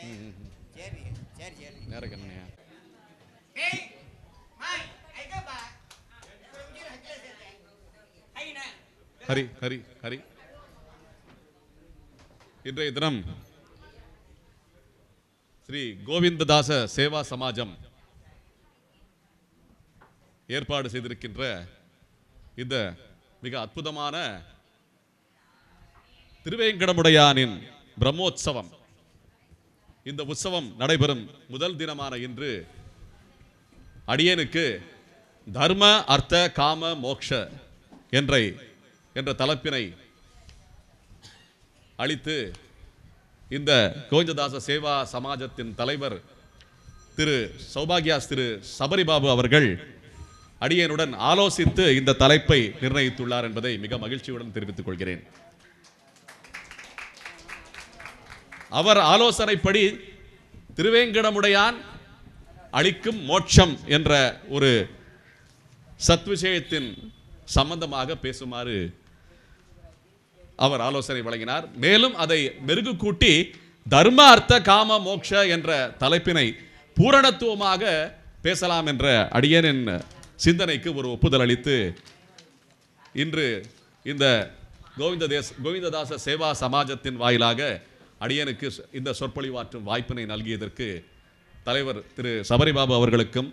சரி சரி சரி நேரம் என்னையா ஏய் மாய் ஐகா பா ஐனா ஹரி ஹரி ஹரி. இன்றைய தினம் ஸ்ரீ கோவிந்ததாச சேவா சமாஜம் ஏற்பாடு செய்திருக்கின்ற இந்த மிக அற்புதமான திருவேங்கடமுடையானின் பிரம்மோற்சவம், இந்த உற்சவம் நடைபெறும் முதல் தினமான இன்று அடியேனுக்கு தர்ம அர்த்த காம மோக்ஷ என்ற தலைப்பினை அளித்து இந்த கோவிந்ததாச சேவா சமாஜத்தின் தலைவர் திரு சௌபாகியாஸ் திரு சபரிபாபு அவர்கள் அடியேனுடன் ஆலோசித்து இந்த தலைப்பை நிர்ணயித்துள்ளார் என்பதை மிக மகிழ்ச்சியுடன் தெரிவித்துக் கொள்கிறேன். அவர் ஆலோசனைப்படி திருவேங்கடமுடையான் அளிக்கும் மோட்சம் என்ற ஒரு சத்விஷயத்தின் சம்பந்தமாக பேசுமாறு அவர் ஆலோசனை வழங்கினார். மேலும் அதை மெருகு கூட்டி தர்ம அர்த்த காம மோக்ஷ என்ற தலைப்பினை பூரணத்துவமாக பேசலாம் என்ற அடியேனின் சிந்தனைக்கு ஒரு ஒப்புதல் அளித்து இன்று இந்த கோவிந்ததாச சேவா சமாஜத்தின் வாயிலாக அடியனுக்கு இந்த சொற்பொழிவாற்றும் வாய்ப்பினை நல்கியதற்கு தலைவர் திரு சபரிபாபு அவர்களுக்கும்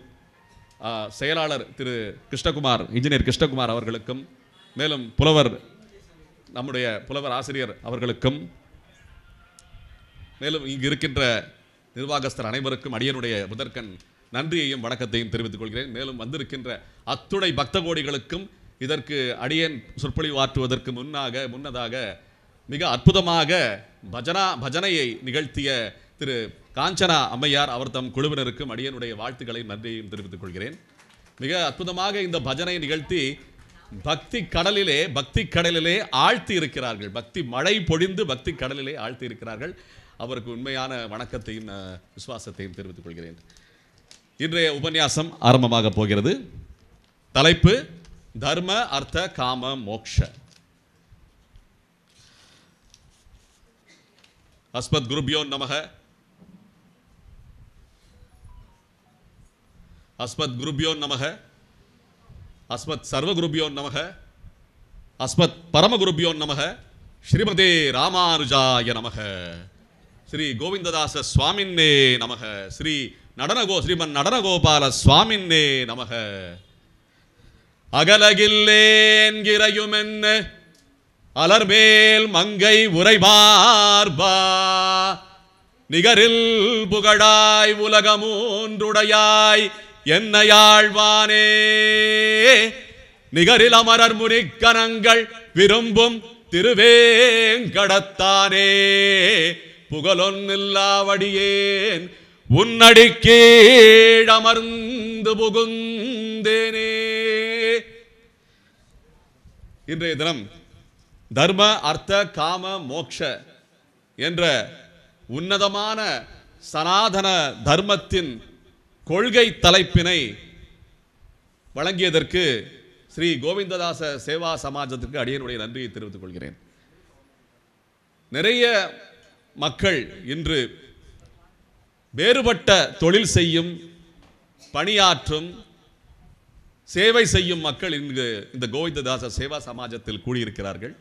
செயலாளர் திரு கிருஷ்ணகுமார் இன்ஜினியர் கிருஷ்ணகுமார் அவர்களுக்கும் மேலும் நம்முடைய புலவர் ஆசிரியர் அவர்களுக்கும் மேலும் இங்கு இருக்கின்ற நிர்வாகஸ்தர் அனைவருக்கும் அடியனுடைய முதற்கண் நன்றியையும் வணக்கத்தையும் தெரிவித்துக் கொள்கிறேன். மேலும் வந்திருக்கின்ற அத்துணை பக்த கோடிகளுக்கும் இதற்கு அடியேன் சொற்பொழிவாற்றுவதற்கு முன்னதாக மிக அற்புதமாக பஜனையை நிகழ்த்திய திரு காஞ்சனா அம்மையார் அவர் தம் குழுவினருக்கும் அடியனுடைய வாழ்த்துக்களை நன்றியையும் தெரிவித்துக் கொள்கிறேன். மிக அற்புதமாக இந்த பஜனை நிகழ்த்தி பக்தி கடலிலே ஆழ்த்தி இருக்கிறார்கள். பக்தி மழை பொழிந்து பக்தி கடலிலே ஆழ்த்தி இருக்கிறார்கள். அவருக்கு உண்மையான வணக்கத்தையும் விசுவாசத்தையும் தெரிவித்துக் கொள்கிறேன். இன்றைய உபன்யாசம் ஆரம்பமாக போகிறது. தலைப்பு தர்ம அர்த்த காம மோக்ஷ. அஸ்மத் குருபியோ நமக. அஸ்மத் குருபியோ நமக. அஸ்மத் சர்வ குருபியோ நமக. அஸ்மத் பரம குருபியோ நமக. ஸ்ரீமதே ராமானுஜாய நமக. ஸ்ரீ கோவிந்ததாச சுவாமின்னே நமக. ஸ்ரீமன் நடனகோபால சுவாமின்னே நமக. அகலகில்லேன்கிறையுமென்ன அலர்மேல் மங்கை உரைமார்பா நிகரில் புகழாய் உலகமூன்றுடையாய் என்னையாழ்வானே நிகரில் அமரர் முனிக்கணங்கள் விரும்பும் திருவேங்கடத்தானே புகழொன்னில்லாவடியேன் உன்னடிக்கீழ் அமர்ந்து புகுந்தேனே. இன்றைய தினம் தர்ம அர்த்த காம மோக்ஷ என்ற உன்னதமான சனாதன தர்மத்தின் கொள்கை தலைப்பினை வழங்கியதற்கு ஸ்ரீ கோவிந்ததாச சேவா சமாஜத்திற்கு அடியனுடைய நன்றியை தெரிவித்துக் கொள்கிறேன். நிறைய மக்கள் இன்று வேறுபட்ட தொழில் செய்யும் பணியாற்றும் சேவை செய்யும் மக்கள் இங்கு இந்த கோவிந்ததாச சேவா சமாஜத்தில் கூடியிருக்கிறார்கள்.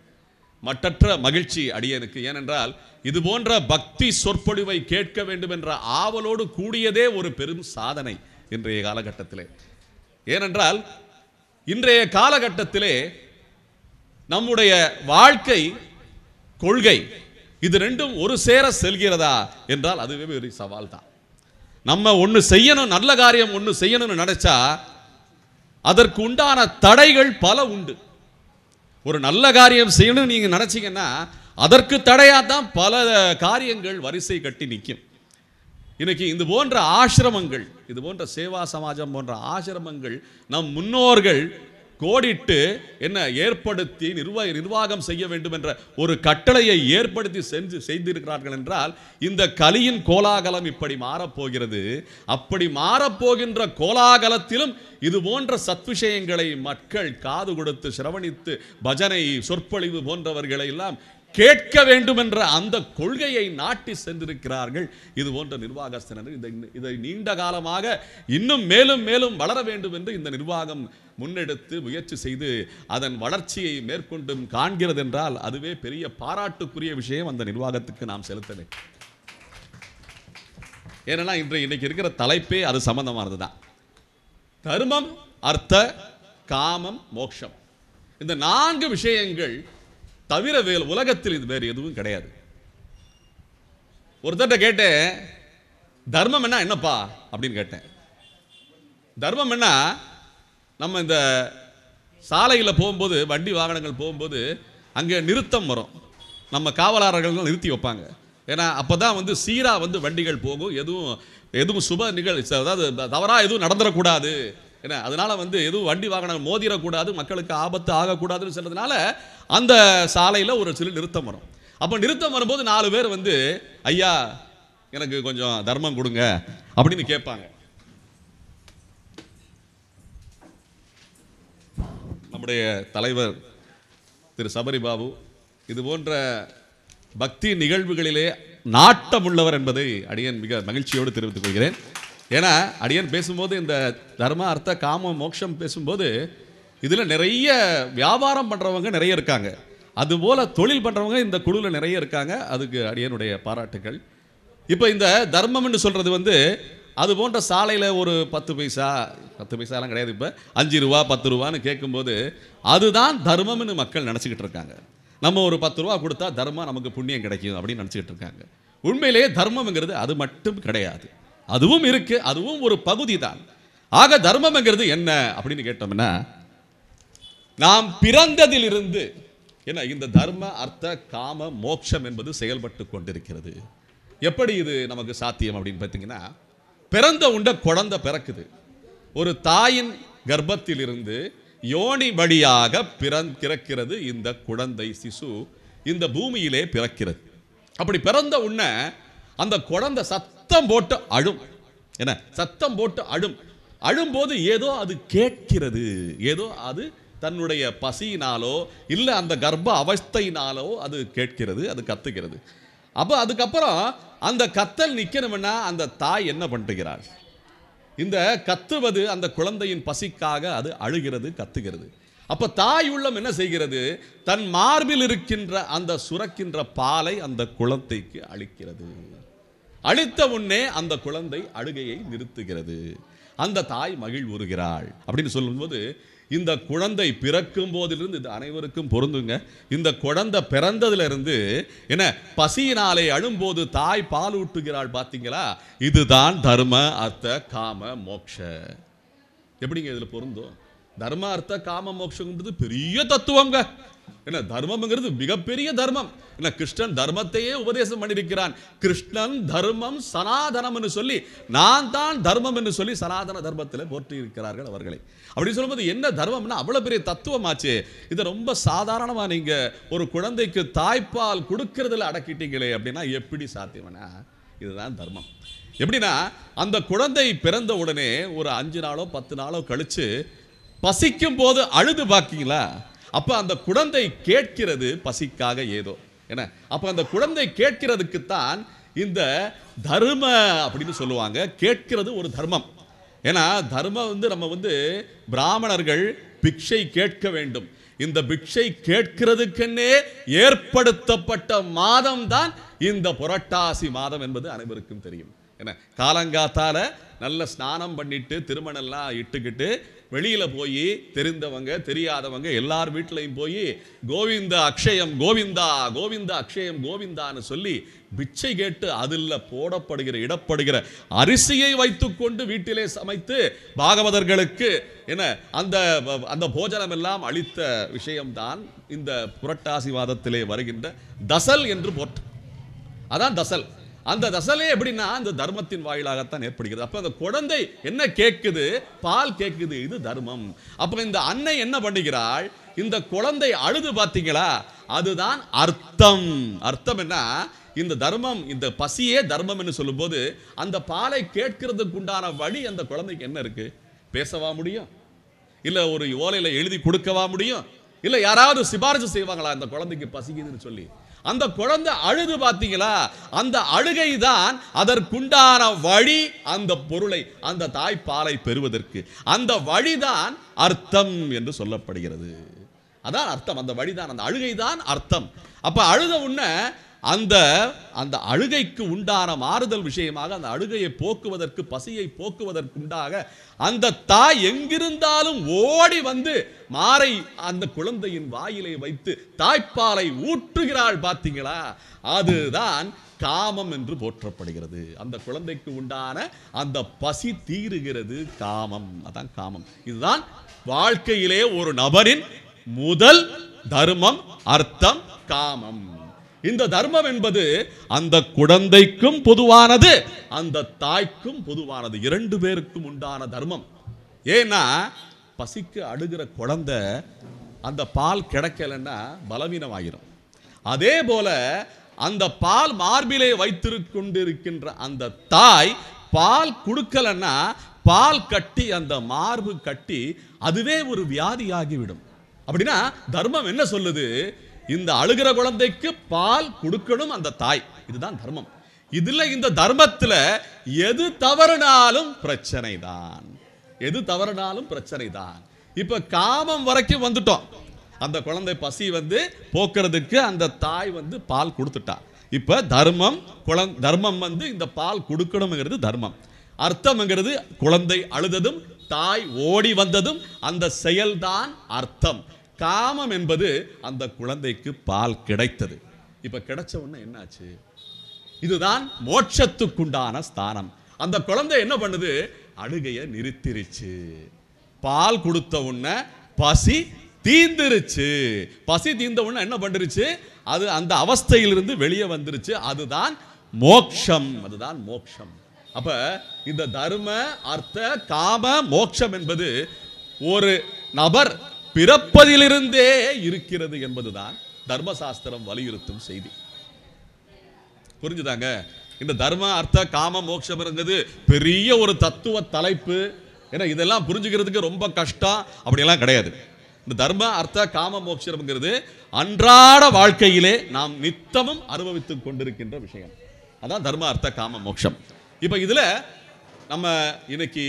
மற்றற்ற மகிழ்ச்சி அடியனுக்கு. ஏனென்றால் இது போன்ற பக்தி சொற்பொழிவை கேட்க வேண்டும் என்ற ஆவலோடு கூடியதே ஒரு பெரும் சாதனை இன்றைய காலகட்டத்திலே. ஏனென்றால் இன்றைய காலகட்டத்திலே நம்முடைய வாழ்க்கை கொள்கை இது ரெண்டும் ஒரு சேர செல்கிறதா என்றால் அதுவே ஒரு சவால் தான். நம்ம ஒன்று செய்யணும், நல்ல காரியம் ஒன்று செய்யணும்னு நினைச்சா அதற்கு உண்டான தடைகள் பல உண்டு. ஒரு நல்ல காரியம் செய்யணும்னு நீங்க நினைச்சீங்கன்னா அதற்கு தடையா தான் பல காரியங்கள் வரிசை கட்டி நிற்கும். இன்னைக்கு இது போன்ற ஆசிரமங்கள், இது போன்ற சேவா சமாஜம் போன்ற ஆசிரமங்கள் நம் முன்னோர்கள் கோடிட்டு என்ன ஏற்படுத்தி நிர்வாகம் செய்ய வேண்டும் என்ற ஒரு கட்டளையை ஏற்படுத்தி செய்திருக்கிறார்கள் என்றால் இந்த கலியின் கோலாகலம் இப்படி மாறப்போகிறது. அப்படி மாறப்போகின்ற கோலாகலத்திலும் இது போன்ற சத்விஷயங்களை மக்கள் காது கொடுத்து சிரவணித்து பஜனை சொற்பொழிவு போன்றவர்களை எல்லாம் கேட்க வேண்டும் என்ற அந்த கொள்கையை நாட்டி சென்றிருக்கிறார்கள் இது போன்ற நிர்வாகஸ்தர்கள். இதை நீண்ட காலமாக இன்னும் மேலும் மேலும் வளர வேண்டும் என்று இந்த நிர்வாகம் முன்னெடுத்து முயற்சி செய்து அதன் வளர்ச்சியை மேற்கொண்டும் காண்கிறது என்றால் அதுவே பெரிய பாராட்டுக்குரிய விஷயம் அந்த நிர்வாகத்துக்கு நாம் செலுத்த வேண்டும். ஏன்னா இன்னைக்கு இருக்கிற தலைப்பே அது சம்பந்தமானது தான். தர்மம், அர்த்த, காமம், மோட்சம், இந்த 4 விஷயங்கள் தவிர உலகத்தில் இது வேறு எதுவும் கிடையாது. ஒருத்தட்ட கேட்டேன், தர்மம் என்ன என்னப்பா அப்படின்னு கேட்டேன். தர்மம் என்ன, நம்ம இந்த சாலையில் போகும்போது வண்டி வாகனங்கள் போகும்போது அங்கே நிறுத்தம் வரும், நம்ம காவலாளர்கள் நிறுத்தி வைப்பாங்க. ஏன்னா அப்போ தான் சீராக வண்டிகள் போகும், எதுவும் சுப நிகழ்ச்சி அதாவது தவறாக எதுவும் நடந்துடக்கூடாது. ஏன்னா அதனால எதுவும் வண்டி வாகனம் மோதிரக்கூடாது, மக்களுக்கு ஆபத்து ஆகக்கூடாதுன்னு சொல்றதுனால அந்த சாலையில் ஒரு சில நிறுத்தம் வரும். அப்போ நிறுத்தம் வரும்போது 4 பேர் ஐயா எனக்கு கொஞ்சம் தர்மம் கொடுங்க அப்படின்னு கேட்பாங்க. நம்முடைய தலைவர் திரு சபரி பாபு இது போன்ற பக்தி நிகழ்வுகளிலே நாட்டம் உள்ளவர் என்பதை அடியேன் மிக மகிழ்ச்சியோடு தெரிவித்துக் கொள்கிறேன். ஏன்னா அடியன் பேசும்போது இந்த தர்ம, அர்த்த, காம, மோட்சம் பேசும்போது இதில் நிறைய வியாபாரம் பண்ணுறவங்க நிறைய இருக்காங்க, அதுபோல் தொழில் பண்ணுறவங்க இந்த குழுவில் நிறைய இருக்காங்க. அதுக்கு அடியனுடைய பாராட்டுகள். இப்போ இந்த தர்மம்னு சொல்கிறது அது போன்ற சாலையில் ஒரு 10 பைசாலாம் கிடையாது, இப்போ 5 ரூபா 10 ரூபான்னு கேட்கும்போது அதுதான் தர்மம்னு மக்கள் நினச்சிக்கிட்டு இருக்காங்க. நம்ம ஒரு 10 ரூபா கொடுத்தா தர்மம் நமக்கு புண்ணியம் கிடைக்கும் அப்படின்னு நினச்சிக்கிட்டு இருக்காங்க. உண்மையிலேயே தர்மம்ங்கிறது அது மட்டும் கிடையாது, அதுவும் இருக்கு, அதுவும் ஒரு பகுதி தான். ஆக தர்மம்ங்கிறது என்ன அப்படின்னு கேட்டோம்னா, நாம் பிறந்ததிலிருந்து என்ன இந்த தர்ம, அர்த்த, காம, மோட்சம் என்பது செயல்பட்டு கொண்டிருக்கிறது. எப்படி இது நமக்கு சாத்தியம் அப்படின்னு பார்த்தீங்கன்னா, பிறந்த உண்ட குழந்தை பிறக்குது, ஒரு தாயின் கர்ப்பத்தில் இருந்து யோனி வழியாக பிறக்கிறது இந்த குழந்தை சிசு, இந்த பூமியிலே பிறக்கிறது. அப்படி பிறந்த உடனே அந்த குழந்தை சத்தம் போட்டு அழும். என்ன சத்தம் போட்டு அழும்போது ஏதோ அது கேட்கிறது, ஏதோ அது தன்னுடைய பசியினாலோ இல்லை அந்த கர்ப்ப அவஸ்தையினாலோ அது கேட்கிறது, அது கத்துகிறது. அப்போ அதுக்கப்புறம் அந்த கத்தல் நிற்கணும்னா அந்த தாய் என்ன பண்ணுகிறாள், இந்த கத்துவது அந்த குழந்தையின் பசிக்காக அது அழுகிறது, கத்துகிறது. அப்ப தாய் உள்ளம் என்ன செய்கிறது, தன் மார்பில் இருக்கின்ற அந்த சுரக்கின்ற பாலை அந்த குழந்தைக்கு அளிக்கிறது. அளித்த உடனே அந்த குழந்தை அழுகையை நிறுத்துகிறது, அந்த தாய் மகிழ்வுறுகிறாள் அப்படின்னு சொல்லும்போது இந்த குழந்தை பிறக்கும் போதிலிருந்து இது அனைவருக்கும் பொருந்துங்க. இந்த குழந்தை பிறந்ததுல இருந்து என்ன பசியினாலே அழும்போது தாய் பால் ஊட்டுகிறாள் பார்த்தீங்களா, இதுதான் தர்ம, அர்த்த, காம, மோட்ச. எப்படிங்க இதுல பொருந்தும்? தர்ம, அர்த்த, காம, மோட்சம்ன்றது பெரிய தத்துவங்க. என்ன தர்மம்ங்கிறது மிகப்பெரிய தர்மம். என்ன கிருஷ்ணன் தர்மத்தையே உபதேசம் பண்ணியிருக்கிறான். கிருஷ்ணன் தர்மம் சனாதனம்னு சொல்லி, நான் தான் தர்மம் என்று சொல்லி சனாதன தர்மத்தில் போற்றி இருக்கிறார்கள் அவர்களை. அப்படி சொல்லும்போது என்ன தர்மம்னா அவ்வளவு பெரிய தத்துவமாச்சு. இதை ரொம்ப சாதாரணமா நீங்க ஒரு குழந்தைக்கு தாய்ப்பால் கொடுக்கறதுல அடக்கிட்டீங்களே அப்படின்னா எப்படி சாத்தியம்னா இதுதான் தர்மம். எப்படின்னா அந்த குழந்தை பிறந்த உடனே ஒரு 5 நாளோ 10 நாளோ கழிச்சு பசிக்கும் போது அழுது பாக்கீங்களா, அப்ப அந்த குழந்தை கேட்கிறது பசிக்காக ஏதோ. என்ன அப்ப அந்த குழந்தை கேட்கிறதுக்குத்தான் இந்த தர்ம அப்படின்னு சொல்லுவாங்க. கேட்கிறது ஒரு தர்மம். ஏன்னா தர்மம் நம்ம பிராமணர்கள் பிக்ஷை கேட்க வேண்டும். இந்த பிக்ஷை கேட்கிறதுக்குன்னே ஏற்படுத்தப்பட்ட மாதம் தான் இந்த புரட்டாசி மாதம் என்பது அனைவருக்கும் தெரியும். என்ன காலங்காத்தால நல்ல ஸ்நானம் பண்ணிட்டு திருமணம்லாம் இட்டுக்கிட்டு வெளியில போய் தெரிந்தவங்க தெரியாதவங்க எல்லார் வீட்டிலையும் போய் கோவிந்த அக்ஷயம் கோவிந்தா, கோவிந்த அக்ஷயம் கோவிந்தான்னு சொல்லி பிச்சை கேட்டு அதில் போடப்படுகிற இடப்படுகிற அரிசியை வைத்துக்கொண்டு வீட்டிலே சமைத்து பாகவதர்களுக்கு என்ன அந்த அந்த போஜனம் எல்லாம் அளித்த விஷயம்தான் இந்த புரட்டாசி மாதத்திலே வருகின்ற தசல் என்று போற்று. அதான் தசல். அந்த தசலே எப்படின்னா அந்த தர்மத்தின் வாயிலாகத்தான் ஏற்படுகிறது. அப்ப அந்த குழந்தை என்ன கேட்குது, பால் கேட்குது, இது தர்மம். அப்ப இந்த அன்னை என்ன பண்ணுகிறாள், இந்த குழந்தை அழுது பார்த்தீங்களா, அதுதான் அர்த்தம். அர்த்தம் என்ன, இந்த தர்மம், இந்த பசியே தர்மம் என்று சொல்லும் போது அந்த பாலை கேட்கிறதுக்கு உண்டான வழி அந்த குழந்தைக்கு என்ன இருக்கு? பேசவா முடியும்? இல்ல ஒரு ஓலையில எழுதி கொடுக்கவா முடியும்? இல்ல யாராவது சிபாரிசு செய்வாங்களா இந்த குழந்தைக்கு பசிக்குதுன்னு சொல்லி? அந்த குழந்தை அழுது பார்த்தீங்களா, அந்த அழுகை தான் அதற்குண்டான வழி. அந்த பொருளை, அந்த தாய்ப்பாலை பெறுவதற்கு அந்த வழிதான் அர்த்தம் என்று சொல்லப்படுகிறது. அதான் அர்த்தம், அந்த வழிதான், அந்த அழுகை தான் அர்த்தம். அப்ப அழுத உடனே அந்த அந்த அழுகைக்கு உண்டான மாறுதல் விஷயமாக, அந்த அழுகையை போக்குவதற்கு, பசியை போக்குவதற்குண்டாக அந்த தாய் எங்கிருந்தாலும் ஓடி வந்து மாரை அந்த குழந்தையின் வாயிலை வைத்து தாய்ப்பாலை ஊற்றுகிறாள். பார்த்தீங்களா, அதுதான் காமம் என்று போற்றப்படுகிறது. அந்த குழந்தைக்கு உண்டான அந்த பசி தீருகிறது, காமம். அதான் காமம். இதுதான் வாழ்க்கையிலே ஒரு நபரின் முதல் தர்மம், அர்த்தம், காமம். இந்த தர்மம் என்பது அந்த குழந்தைக்கும் பொதுவானது, அந்த தாய்க்கும் பொதுவானது, இரண்டு பேருக்கும் உண்டான தர்மம். ஏன்னா பசிக்கு அழுகிற குழந்தை அந்த பால் கிடைக்கலன்னா பலவீனமாகிரும். அதே போல அந்த பால் மார்பிலே வைத்திருக்கின்ற அந்த தாய் பால் கொடுக்கலன்னா பால் கட்டி, அந்த மார்பு கட்டி அதுவே ஒரு வியாதியாகிவிடும். அப்படின்னா தர்மம் என்ன சொல்லுது? இந்த அழுகிற குழந்தைக்கு பால் கொடுக்கணும் அந்த தாய். இதுதான் தர்மம். இதுல இந்த தர்மத்துல எது தவறுனாலும் பிரச்சனை தான், எது தவறுனாலும் பிரச்சனை தான். இப்ப காமம் வரைக்கும் வந்துட்டோம். அந்த குழந்தை பசி வந்து போக்குறதுக்கு அந்த தாய் வந்து பால் கொடுத்துட்டா. இப்ப தர்மம், தர்மம் வந்து இந்த பால் கொடுக்கணும்ங்கிறது தர்மம். அர்த்தம்ங்கிறது குழந்தை அழுததும் தாய் ஓடி வந்ததும் அந்த செயல்தான் அர்த்தம். காமம் என்பது அந்த குழந்தைக்கு பால் கிடைத்தது. இப்ப கிடைச்ச உடனே என்னாச்சு? இதுதான் மோட்சத்துக்குண்டான ஸ்தானம். அந்த குழந்தை என்ன பண்ணுது? அழுகைய நிறுத்திருச்சு. பால் கொடுத்த உடனே பசி தீந்துருச்சு. பசி தீர்ந்த உடனே என்ன பண்ணிருச்சு? அது அந்த அவஸ்தையிலிருந்து வெளியே வந்துருச்சு. அதுதான் மோட்சம், அதுதான் மோட்சம். அப்ப இந்த தர்ம, அர்த்த, காம, மோட்சம் என்பது ஒரு நபர் பிறப்பதிலிருந்தே இருக்கிறது என்பதுதான் தர்மசாஸ்திரம் வலியுறுத்தும் செய்தி. புரிஞ்சுதாங்க? இந்த தர்ம, அர்த்த, காம, மோட்சம் இருந்தது பெரிய ஒரு தத்துவ தலைப்பு. ஏன்னா இதெல்லாம் புரிஞ்சுக்கிறதுக்கு ரொம்ப கஷ்டம் அப்படியெல்லாம் கிடையாது. இந்த தர்ம, அர்த்த, காம, மோட்சம்ங்கிறது அன்றாட வாழ்க்கையிலே நாம் நித்தமும் அனுபவித்துக் கொண்டிருக்கின்ற விஷயம். அதான் தர்ம, அர்த்த, காம, மோட்சம். இப்ப இதுல நம்ம இன்னைக்கு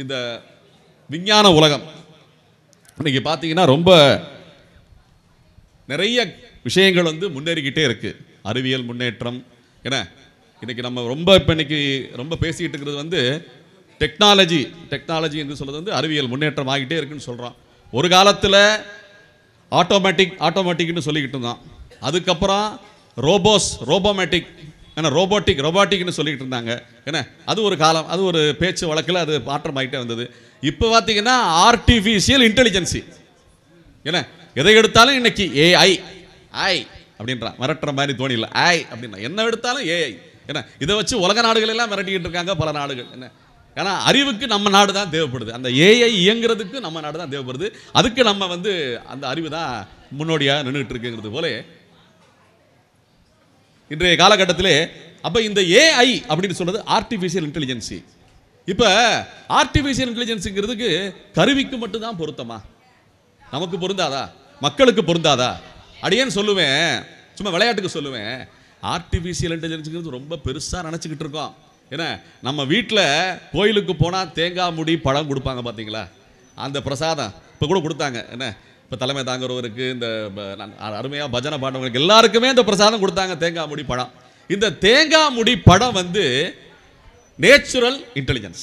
இந்த விஞ்ஞான உலகம் இன்னைக்கு பார்த்தீங்கன்னா ரொம்ப நிறைய விஷயங்கள் வந்து முன்னேறிக்கிட்டே இருக்கு. அறிவியல் முன்னேற்றம். ஏன்னா இன்னைக்கு நம்ம ரொம்ப இப்போ இன்னைக்கு ரொம்ப பேசிக்கிட்டு இருக்கிறது வந்து டெக்னாலஜி. டெக்னாலஜி என்று சொல்றது வந்து அறிவியல் முன்னேற்றம் ஆகிட்டே இருக்குன்னு சொல்கிறோம். ஒரு காலத்தில் ஆட்டோமேட்டிக்னு சொல்லிக்கிட்டு இருந்தோம். அதுக்கப்புறம் ரோபோமேட்டிக், ஏன்னா ரோபாட்டிக்னு சொல்லிக்கிட்டு இருந்தாங்க. ஏன்னா அது ஒரு காலம், அது ஒரு பேச்சு வழக்கில் அது மாற்றம் ஆகிட்டே வந்தது. இப்போ பார்த்தீங்கன்னா ஆர்டிஃபிஷியல் இன்டெலிஜென்சி. ஏன்னா எதை எடுத்தாலும் இன்னைக்கு ஏஐ அப்படின்றான். மிரட்டுற மாதிரி தோணியில் ஐ அப்படின்னா என்ன எடுத்தாலும் ஏஐ. ஏன்னா இதை வச்சு உலக நாடுகள் எல்லாம் மிரட்டிக்கிட்டு இருக்காங்க பல நாடுகள். என்ன, ஏன்னா அறிவுக்கு நம்ம நாடு தான் தேவைப்படுது, அந்த ஏஐ இயங்குறதுக்கு நம்ம நாடு தான் தேவைப்படுது. அதுக்கு நம்ம வந்து அந்த அறிவு தான் முன்னோடியாக நின்றுட்டு இருக்குங்கிறது போல இன்றைய காலகட்டத்திலே. அப்போ இந்த ஏஐ அப்படின்னு சொல்றது ஆர்டிஃபிஷியல் இன்டெலிஜென்சி. இப்போ ஆர்டிஃபிஷியல் இன்டெலிஜென்ஸுங்கிறதுக்கு கருவிக்கு மட்டும்தான் பொருத்தமா? நமக்கு பொருந்தாதா? மக்களுக்கு பொருந்தாதா? அடியேன்னு சொல்லுவேன், சும்மா விளையாட்டுக்கு சொல்லுவேன். ஆர்டிஃபிஷியல் இன்டெலிஜென்ஸுங்கிறது ரொம்ப பெருசாக நினச்சிக்கிட்டு இருக்கோம். ஏன்னா நம்ம வீட்டில் கோயிலுக்கு போனால் தேங்காய் முடி பழம் கொடுப்பாங்க பார்த்தீங்களா? அந்த பிரசாதம் இப்போ கூட கொடுத்தாங்க. என்ன, இப்போ தலைமை தாங்குறவருக்கு, இந்த அருமையாக பஜனை பாடுறவங்களுக்கு எல்லாருக்குமே இந்த பிரசாதம் கொடுத்தாங்க, தேங்காய் முடி பழம். இந்த தேங்காய் முடி பழம் வந்து நேச்சுரல் இன்டெலிஜென்ஸ்.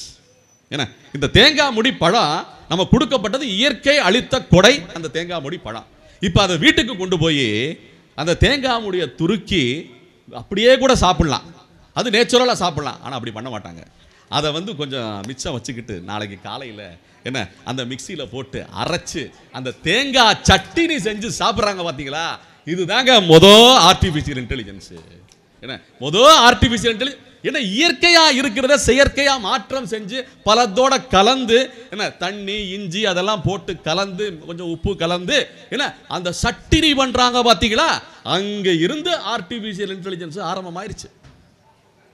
ஏன்னா இந்த தேங்காய் முடி பழம் நம்ம கொடுக்கப்பட்டது இயற்கை அளித்த கொடை, அந்த தேங்காய் முடி பழம். இப்போ அதை வீட்டுக்கு கொண்டு போய் அந்த தேங்காய் முடியை துருக்கி அப்படியே கூட சாப்பிடலாம், அது நேச்சுரலாக சாப்பிடலாம். ஆனால் அப்படி பண்ண மாட்டாங்க. அதை வந்து கொஞ்சம் மிச்சம் வச்சுக்கிட்டு நாளைக்கு காலையில் என்ன அந்த மிக்சியில் போட்டு அரைச்சு அந்த தேங்காய் சட்டினி செஞ்சு சாப்பிட்றாங்க பார்த்தீங்களா? இதுதாங்க ஆர்டிஃபிஷியல் இன்டெலிஜென்ஸ். என்ன ஆர்டிஃபிஷியல் இன்டெலிஜென்ஸ்? ஏன்னா இயற்கையா இருக்கிறத செயற்கையா மாற்றம் செஞ்சு பலத்தோட கலந்து, என்ன தண்ணி இஞ்சி அதெல்லாம் போட்டு கலந்து கொஞ்சம் உப்பு கலந்து என்ன அந்த சட்டினி பண்றாங்க பார்த்தீங்களா? அங்க இருந்து ஆர்டிஃபிஷியல் இன்டெலிஜென்ஸ் ஆரம்பமாயிருச்சு.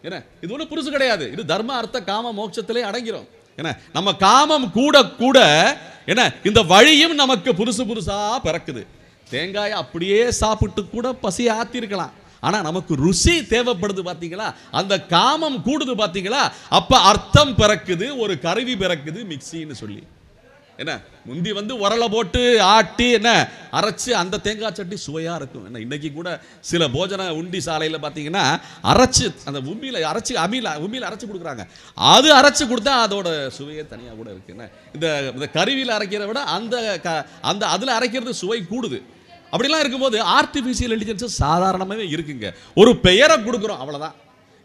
என்ன, இது ஒன்றும் புதுசு கிடையாது. இது தர்ம, அர்த்த, காம, மோட்சத்திலே அடங்கிறோம். என்ன, நம்ம காமம் கூட கூட என்ன இந்த வழியும் நமக்கு புதுசா பிறக்குது. தேங்காயை அப்படியே சாப்பிட்டு கூட பசி ஆத்திருக்கலாம். ஆனா நமக்கு ருசி தேவைப்படுது பார்த்தீங்களா, அந்த காமம் கூடுது பார்த்தீங்களா, அப்ப அர்த்தம் பிறக்குது, ஒரு கருவி பிறக்குது, மிக்சின்னு சொல்லி. என்ன முந்தி உரலை போட்டு ஆட்டி என்ன அரைச்சு அந்த தேங்காய் சட்னி சுவையா இருக்கும். என்ன இன்னைக்கு கூட சில போஜன உண்டி சாலையில் பார்த்தீங்கன்னா அரைச்சு அந்த உண்மையில் அரைச்சு உண்மையில் அரைச்சு கொடுக்குறாங்க. அது அரைச்சு கொடுத்தா அதோட சுவையே தனியாக கூட இருக்கு. என்ன இந்த கருவியில் அரைக்கிறத விட அந்த அதில் அரைக்கிறது சுவை கூடுது. அப்படிலாம் இருக்கும்போது ஆர்டிஃபிஷியல் இன்டெலிஜென்ஸ் சாதாரணமாகவே இருக்குங்க. ஒரு பெயரை கொடுக்குறோம், அவ்வளோதான்.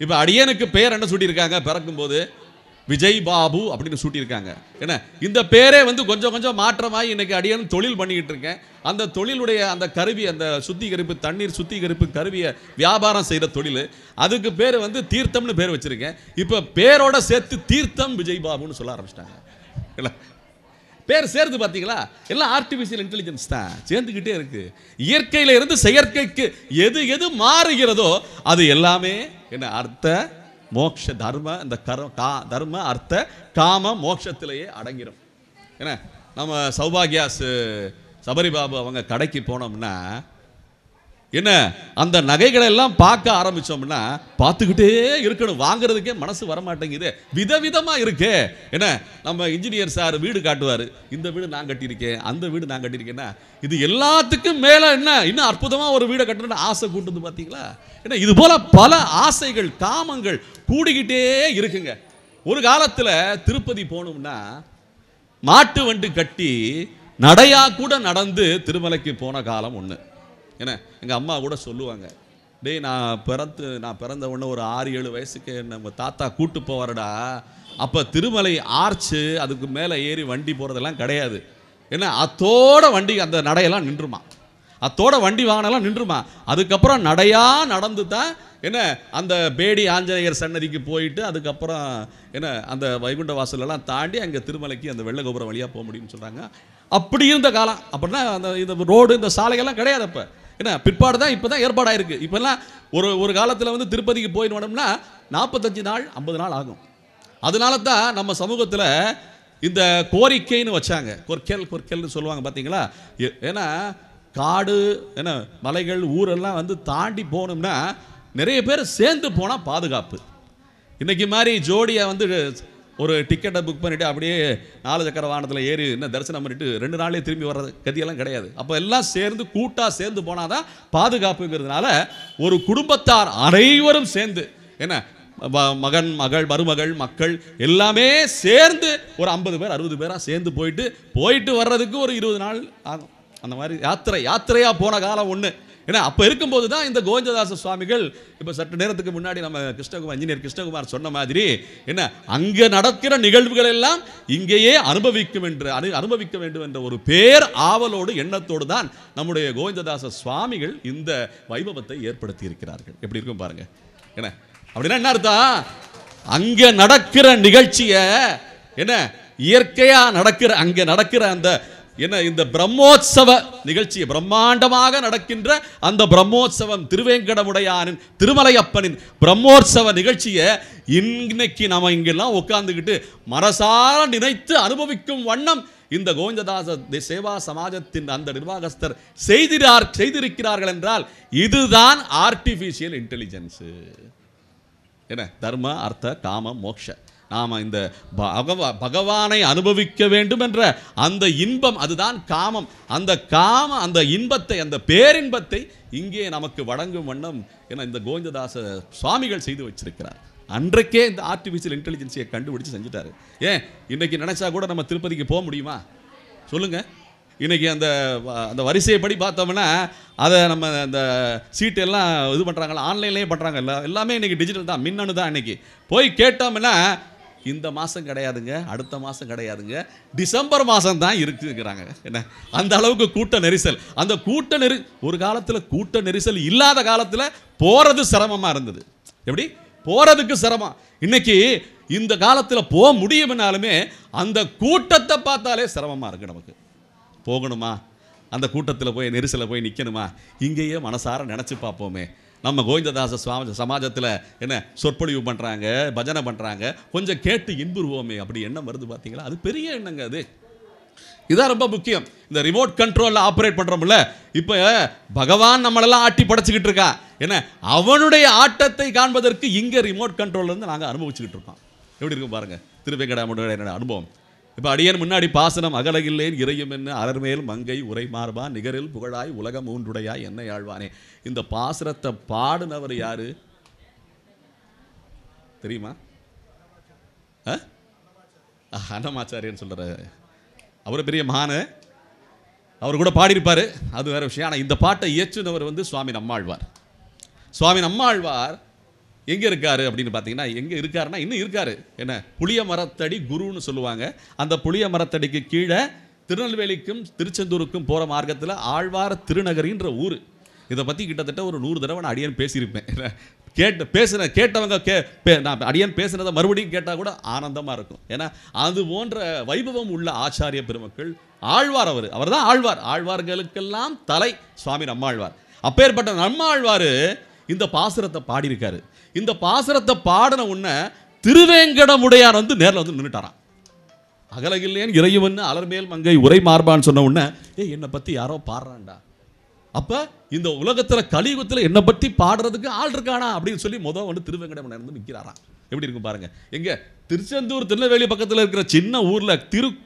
இப்போ அடியனுக்கு பெயர் என்ன சூட்டியிருக்காங்க, பிறக்கும்போது விஜய் பாபு அப்படின்னு சூட்டியிருக்காங்க. என்ன இந்த பேரே கொஞ்சம் கொஞ்சம் மாற்றமாகி இன்னைக்கு அடியன் தொழில் பண்ணிக்கிட்டு இருக்கேன். அந்த தொழிலுடைய அந்த கருவி, அந்த சுத்திகரிப்பு தண்ணீர் சுத்திகரிப்பு கருவியை வியாபாரம் செய்கிற தொழில், அதுக்கு பேர் தீர்த்தம்னு பேர் வச்சிருக்கேன். இப்போ பேரோட சேர்த்து தீர்த்தம் விஜய் பாபுன்னு சொல்ல ஆரம்பிச்சிட்டாங்க. இல்லை பேர் சேர்ந்து பார்த்தீங்களா, எல்லாம் ஆர்டிஃபிஷியல் இன்டெலிஜென்ஸ் தான் சேர்ந்துக்கிட்டே இருக்கு. இயற்கையில இருந்து செயற்கைக்கு எது எது மாறுகிறதோ அது எல்லாமே என்ன அர்த்த மோக்ஷ தர்ம, இந்த தர்ம அர்த்த காம மோட்சத்திலேயே அடங்கிடும். என்ன நம்ம சௌபாகியாஸ் சபரிபாபு அவங்க கடைக்கு போனோம்னா என்ன அந்த நகைகளை எல்லாம் பார்க்க ஆரம்பிச்சோம்னா பார்த்துக்கிட்டே இருக்கணும், வாங்குறதுக்கே மனசு வரமாட்டேங்குது, விதவிதமா இருக்கே. என்ன நம்ம இன்ஜினியர் சார் வீடு காட்டுவார், இந்த வீடு நான் கட்டியிருக்கேன், அந்த வீடு நான் கட்டியிருக்கேன்னா இது எல்லாத்துக்கும் மேலே என்ன இன்னும் அற்புதமாக ஒரு வீடை கட்டணும்னு ஆசை கூட்டுது பார்த்தீங்களா. ஏன்னா இது போல பல ஆசைகள் காமங்கள் கூடிக்கிட்டே இருக்குங்க. ஒரு காலத்தில் திருப்பதி போகணும்னா மாட்டு வண்டி கட்டி நடையா கூட நடந்து திருமலைக்கு போன காலம் ஒன்று. என்ன எங்கள் அம்மா கூட சொல்லுவாங்க, டேய் நான் பிறந்த உடனே ஒரு 6-7 வயசுக்கு நம்ம தாத்தா கூட்டு போவாரடா, அப்போ திருமலை ஆர்ச்சு அதுக்கு மேலே ஏறி வண்டி போகிறதெல்லாம் கிடையாது. ஏன்னா அத்தோட வண்டி அந்த நடையெல்லாம் நின்றுமா, அத்தோட வண்டி வாகனம்லாம் நின்றுமா. அதுக்கப்புறம் நடையா நடந்து தான் என்ன அந்த பேடி ஆஞ்சநேயர் சன்னதிக்கு போயிட்டு அதுக்கப்புறம் என்ன அந்த வைகுண்ட வாசலெல்லாம் தாண்டி அங்கே திருமலைக்கு அந்த வெள்ளை கோபுரம் வழியாக போக முடியும்னு சொல்கிறாங்க. அப்படி இருந்த காலம். அப்படின்னா அந்த இந்த ரோடு இந்த சாலைகள்லாம் கிடையாது. அப்போ என்ன பிற்பாடு தான் இப்போ தான் ஏற்பாடாயிருக்கு. இப்போல்லாம் ஒரு காலத்தில் திருப்பதிக்கு போயின்னு வந்தோம்னா 45 நாள் 50 நாள் ஆகும். அதனால தான் நம்ம சமூகத்தில் இந்த கோரிக்கைன்னு வச்சாங்க, கொர்க்கெல்னு சொல்லுவாங்க பார்த்தீங்களா. ஏன்னா காடு என்ன மலைகள் ஊரெல்லாம் தாண்டி போகணும்னா நிறைய பேர் சேர்ந்து போனால் பாதுகாப்பு. இன்னைக்கு மாதிரி ஜோடியாக ஒரு டிக்கெட்டை புக் பண்ணிவிட்டு அப்படியே 4 சக்கர வாகனத்தில் ஏறி என்ன தரிசனம் பண்ணிட்டு 2 நாளே திரும்பி வர்றது கதியெல்லாம் கிடையாது. அப்போ எல்லாம் சேர்ந்து கூட்டாக சேர்ந்து போனால் தான் பாதுகாப்புங்கிறதுனால ஒரு குடும்பத்தார் அனைவரும் சேர்ந்து என்ன மகன் மகள் மருமகள் மக்கள் எல்லாமே சேர்ந்து ஒரு 50 பேர் 60 பேராக சேர்ந்து போயிட்டு வர்றதுக்கு ஒரு 20 நாள் ஆகும். அந்த மாதிரி யாத்திரையாக போன காலம் ஒன்று. ஏன்னா அப்போ இருக்கும்போது தான் இந்த கோவிந்ததாச சுவாமிகள் இப்போ சற்று நேரத்துக்கு முன்னாடி நம்ம இன்ஜினியர் கிருஷ்ணகுமார் சொன்ன மாதிரி என்ன அங்கே நடக்கிற நிகழ்வுகள் எல்லாம் இங்கேயே அனுபவிக்க வேண்டும் என்ற ஒரு பேர் ஆவலோடு எண்ணத்தோடு தான் நம்முடைய கோவிந்ததாச சுவாமிகள் இந்த வைபவத்தை ஏற்படுத்தி இருக்கிறார்கள். எப்படி இருக்கும் பாருங்க. என்ன அப்படின்னா என்ன அர்த்தம், அங்கே நடக்கிற நிகழ்ச்சியை என்ன இயற்கையா அங்கே நடக்கிற அந்த என்ன இந்த பிரம்மோற்சவ நிகழ்ச்சி பிரம்மாண்டமாக நடக்கின்ற அந்த பிரம்மோற்சவம் திருவேங்கடமுடையானின் திருமலையப்பனின் பிரம்மோற்சவ நிகழ்ச்சியை இன்னைக்கு நம்ம இங்கெல்லாம் உட்கார்ந்துக்கிட்டு மனசார நினைத்து அனுபவிக்கும் வண்ணம் இந்த கோவிந்ததாச சேவா சமாஜத்தின் அந்த நிர்வாகஸ்தர் செய்திருக்கிறார்கள் என்றால் இதுதான் ஆர்டிஃபிஷியல் இன்டெலிஜென்ஸ். என்ன தர்ம அர்த்த காம மோக்ஷ, நாம் இந்த பகவானை அனுபவிக்க வேண்டும் என்ற அந்த இன்பம், அதுதான் காமம். அந்த இன்பத்தை அந்த பேரின்பத்தை இங்கே நமக்கு வழங்கும் வண்ணம் என இந்த கோவிந்ததாச சுவாமிகள் செய்து வச்சிருக்கிறார். அன்றைக்கே இந்த ஆர்டிஃபிஷியல் இன்டெலிஜென்ஸியை கண்டுபிடிச்சு செஞ்சுட்டாரு. ஏன் இன்னைக்கு நினைச்சா கூட நம்ம திருப்பதிக்கு போக முடியுமா சொல்லுங்க? இன்னைக்கு அந்த வரிசையைப்படி பார்த்தோம்னா அதை நம்ம அந்த சீட்டு எல்லாம் இது பண்ணுறாங்களா, ஆன்லைன்லேயே பண்ணுறாங்க. எல்லாமே இன்னைக்கு டிஜிட்டல் தான், மின்னணு தான். இன்னைக்கு போய் கேட்டோம்னா இந்த மாதம் கிடையாதுங்க, அடுத்த மாதம் கிடையாதுங்க, டிசம்பர் மாதம் தான் இருக்குங்கிறாங்க. என்ன அந்த அளவுக்கு கூட்ட நெரிசல். அந்த ஒரு காலத்தில் கூட்ட நெரிசல் இல்லாத காலத்தில் போகிறது சிரமமாக இருந்தது. எப்படி போகிறதுக்கு சிரமம். இன்னைக்கு இந்த காலத்தில் போக முடியும்னாலுமே அந்த கூட்டத்தை பார்த்தாலே சிரமமாக இருக்குது. நமக்கு போகணுமா, அந்த கூட்டத்தில் போய் நெரிசலில் போய் நிற்கணுமா, இங்கேயே மனசார நினச்சி பார்ப்போமே. நம்ம கோவிந்ததாச சமாஜத்தில் என்ன சொற்பொழிவு பண்ணுறாங்க, பஜனை பண்ணுறாங்க, கொஞ்சம் கேட்டு இன்புருவோமே, அப்படி எண்ணம் வருது பார்த்தீங்களா? அது பெரிய எண்ணங்க. அது இதுதான் ரொம்ப முக்கியம். இந்த ரிமோட் கண்ட்ரோலில் ஆப்ரேட் பண்ணுறோம்ல, இப்போ பகவான் நம்மளெல்லாம் ஆட்டி படைச்சிக்கிட்டு இருக்கா. என்ன அவனுடைய ஆட்டத்தை காண்பதற்கு இங்கே ரிமோட் கண்ட்ரோல்லேருந்து நாங்கள் அனுபவிச்சுக்கிட்டு இருக்கோம். எப்படி இருக்கும் பாருங்கள் திருவேங்கடாமுடைய என்னோட அனுபவம். இப்போ அடியேன் முன்னாடி பாசனம் அகலகில்லேன் இறையும் என்ன அலர்மேல் மங்கை உரை மார்பா நிகரில் புகழாய் உலகம் மூன்றுடையாய் என்ன ஆழ்வானே. இந்த பாசுரத்தை பாடுனவர் யாரு தெரியுமா? அன்னமாச்சாரியன்னு சொல்கிற அவர் பெரிய மகானு, அவர் கூட பாடியிருப்பார், அது வேறு விஷயம். ஆனால் இந்த பாட்டை இயற்றுனவர் வந்து சுவாமி நம்மாழ்வார். சுவாமி நம்மாழ்வார் எங்கே இருக்காரு அப்படின்னு பார்த்தீங்கன்னா, எங்கே இருக்காருன்னா இன்னும் இருக்காரு. என்ன புளிய மரத்தடி குருன்னு சொல்லுவாங்க. அந்த புளிய மரத்தடிக்கு கீழே திருநெல்வேலிக்கும் திருச்செந்தூருக்கும் போகிற மார்க்கத்தில் ஆழ்வார் திருநகரின்ற ஊர். இதை பற்றி கிட்டத்தட்ட ஒரு 100 தடவை நான் அடியேன் பேசியிருப்பேன். கேட்டவங்க நான் அடியேன் பேசுனதை மறுபடியும் கேட்டால் கூட ஆனந்தமாக இருக்கும். ஏன்னா அது போன்ற வைபவம் உள்ள ஆச்சாரிய பெருமக்கள் ஆழ்வார். அவர் தான் ஆழ்வார். ஆழ்வார்களுக்கெல்லாம் தலை சுவாமி நம்மாழ்வார். அப்பேற்பட்ட நம்மாழ்வார் இந்த பாசுரத்தை பாடியிருக்காரு. இந்த பாசுரத்தை பாடின உடனே திருவேங்கடமுடையார் வந்து நேரில் வந்து நின்றுட்டாராம். அகலகில்லேன் இறையுவன்னு அலர்மேல் மங்கை உரை மார்பான்னு சொன்ன உடனே என்னை பற்றி யாரோ பாடுறான்டா, அப்போ இந்த உலகத்தில் கலியுகத்தில் என்னை பற்றி பாடுறதுக்கு ஆள் இருக்கானா அப்படின்னு சொல்லி வந்து திருவேங்கடமுடையார் வந்து நிற்கிறாராம். எப்படி இருக்கும் பாருங்க. எங்க திருச்செந்தூர் திருநெல்வேலி பக்கத்தில் இருக்கிற சின்ன ஊரில்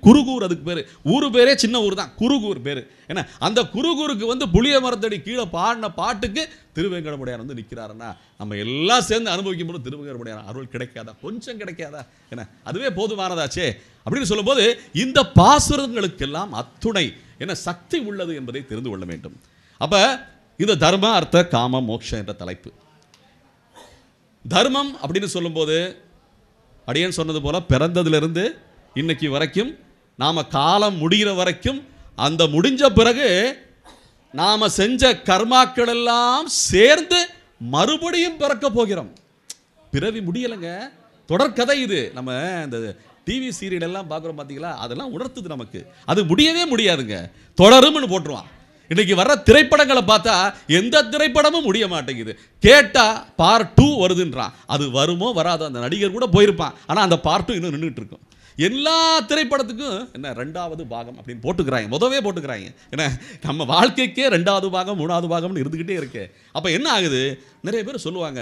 குருகூர், அதுக்கு பேர் ஊர் பேரே சின்ன ஊர் தான், குருகூர் பேர். ஏன்னா அந்த குருகூருக்கு வந்து புளிய மரத்தடி கீழே பாடின பாட்டுக்கு திருவேங்கடமுடையார் வந்து நிற்கிறாருன்னா நம்ம எல்லாம் சேர்ந்து அனுபவிக்கும் போது திருவேங்கடமுடையார் அருள் கிடைக்காதா? கொஞ்சம் கிடைக்காதா? என்ன அதுவே போதுமானதாச்சே அப்படின்னு சொல்லும்போது இந்த பாசுரங்களுக்கெல்லாம் அத்துணை என்ன சக்தி உள்ளது என்பதை தெரிந்து கொள்ள வேண்டும். அப்ப இந்த தர்ம அர்த்த காம மோட்சம் என்ற தலைப்பு. தர்மம் அப்படின்னு சொல்லும்போது அடியேன் சொன்னது போல பிறந்ததிலிருந்து இன்னைக்கு வரைக்கும் நாம காலம் முடிகிற வரைக்கும் அந்த முடிஞ்ச பிறகு நாம செஞ்ச கர்மாக்கள் எல்லாம் சேர்ந்து மறுபடியும் பிறக்க போகிறோம். பிறவி முடியலைங்க, தொடர்கதை இது. நம்ம இந்த டிவி சீரியல் எல்லாம் பார்க்குறோம் பார்த்தீங்களா, அதெல்லாம் உணர்த்துது நமக்கு. அது முடியவே முடியாதுங்க, தொடரும்னு போட்டுருவான். இன்னைக்கு வர்ற திரைப்படங்களை பார்த்தா எந்த திரைப்படமும் முடிய மாட்டேங்குது. கேட்டா பார்ட் 2 வருதுன்றான். அது வருமோ வராதோ, அந்த நடிகர் கூட போயிருப்பான், ஆனால் அந்த பார்ட் 2 இன்னும் நின்றுட்டு இருக்கும். எல்லா திரைப்படத்துக்கும் என்ன 2வது பாகம் அப்படின்னு போட்டுக்கிறாங்க, முதவே போட்டுக்கிறாங்க. ஏன்னா நம்ம வாழ்க்கைக்கே 2வது பாகம் 3வது பாகம்னு இருந்துக்கிட்டே இருக்கு. அப்போ என்ன ஆகுது, நிறைய பேர் சொல்லுவாங்க,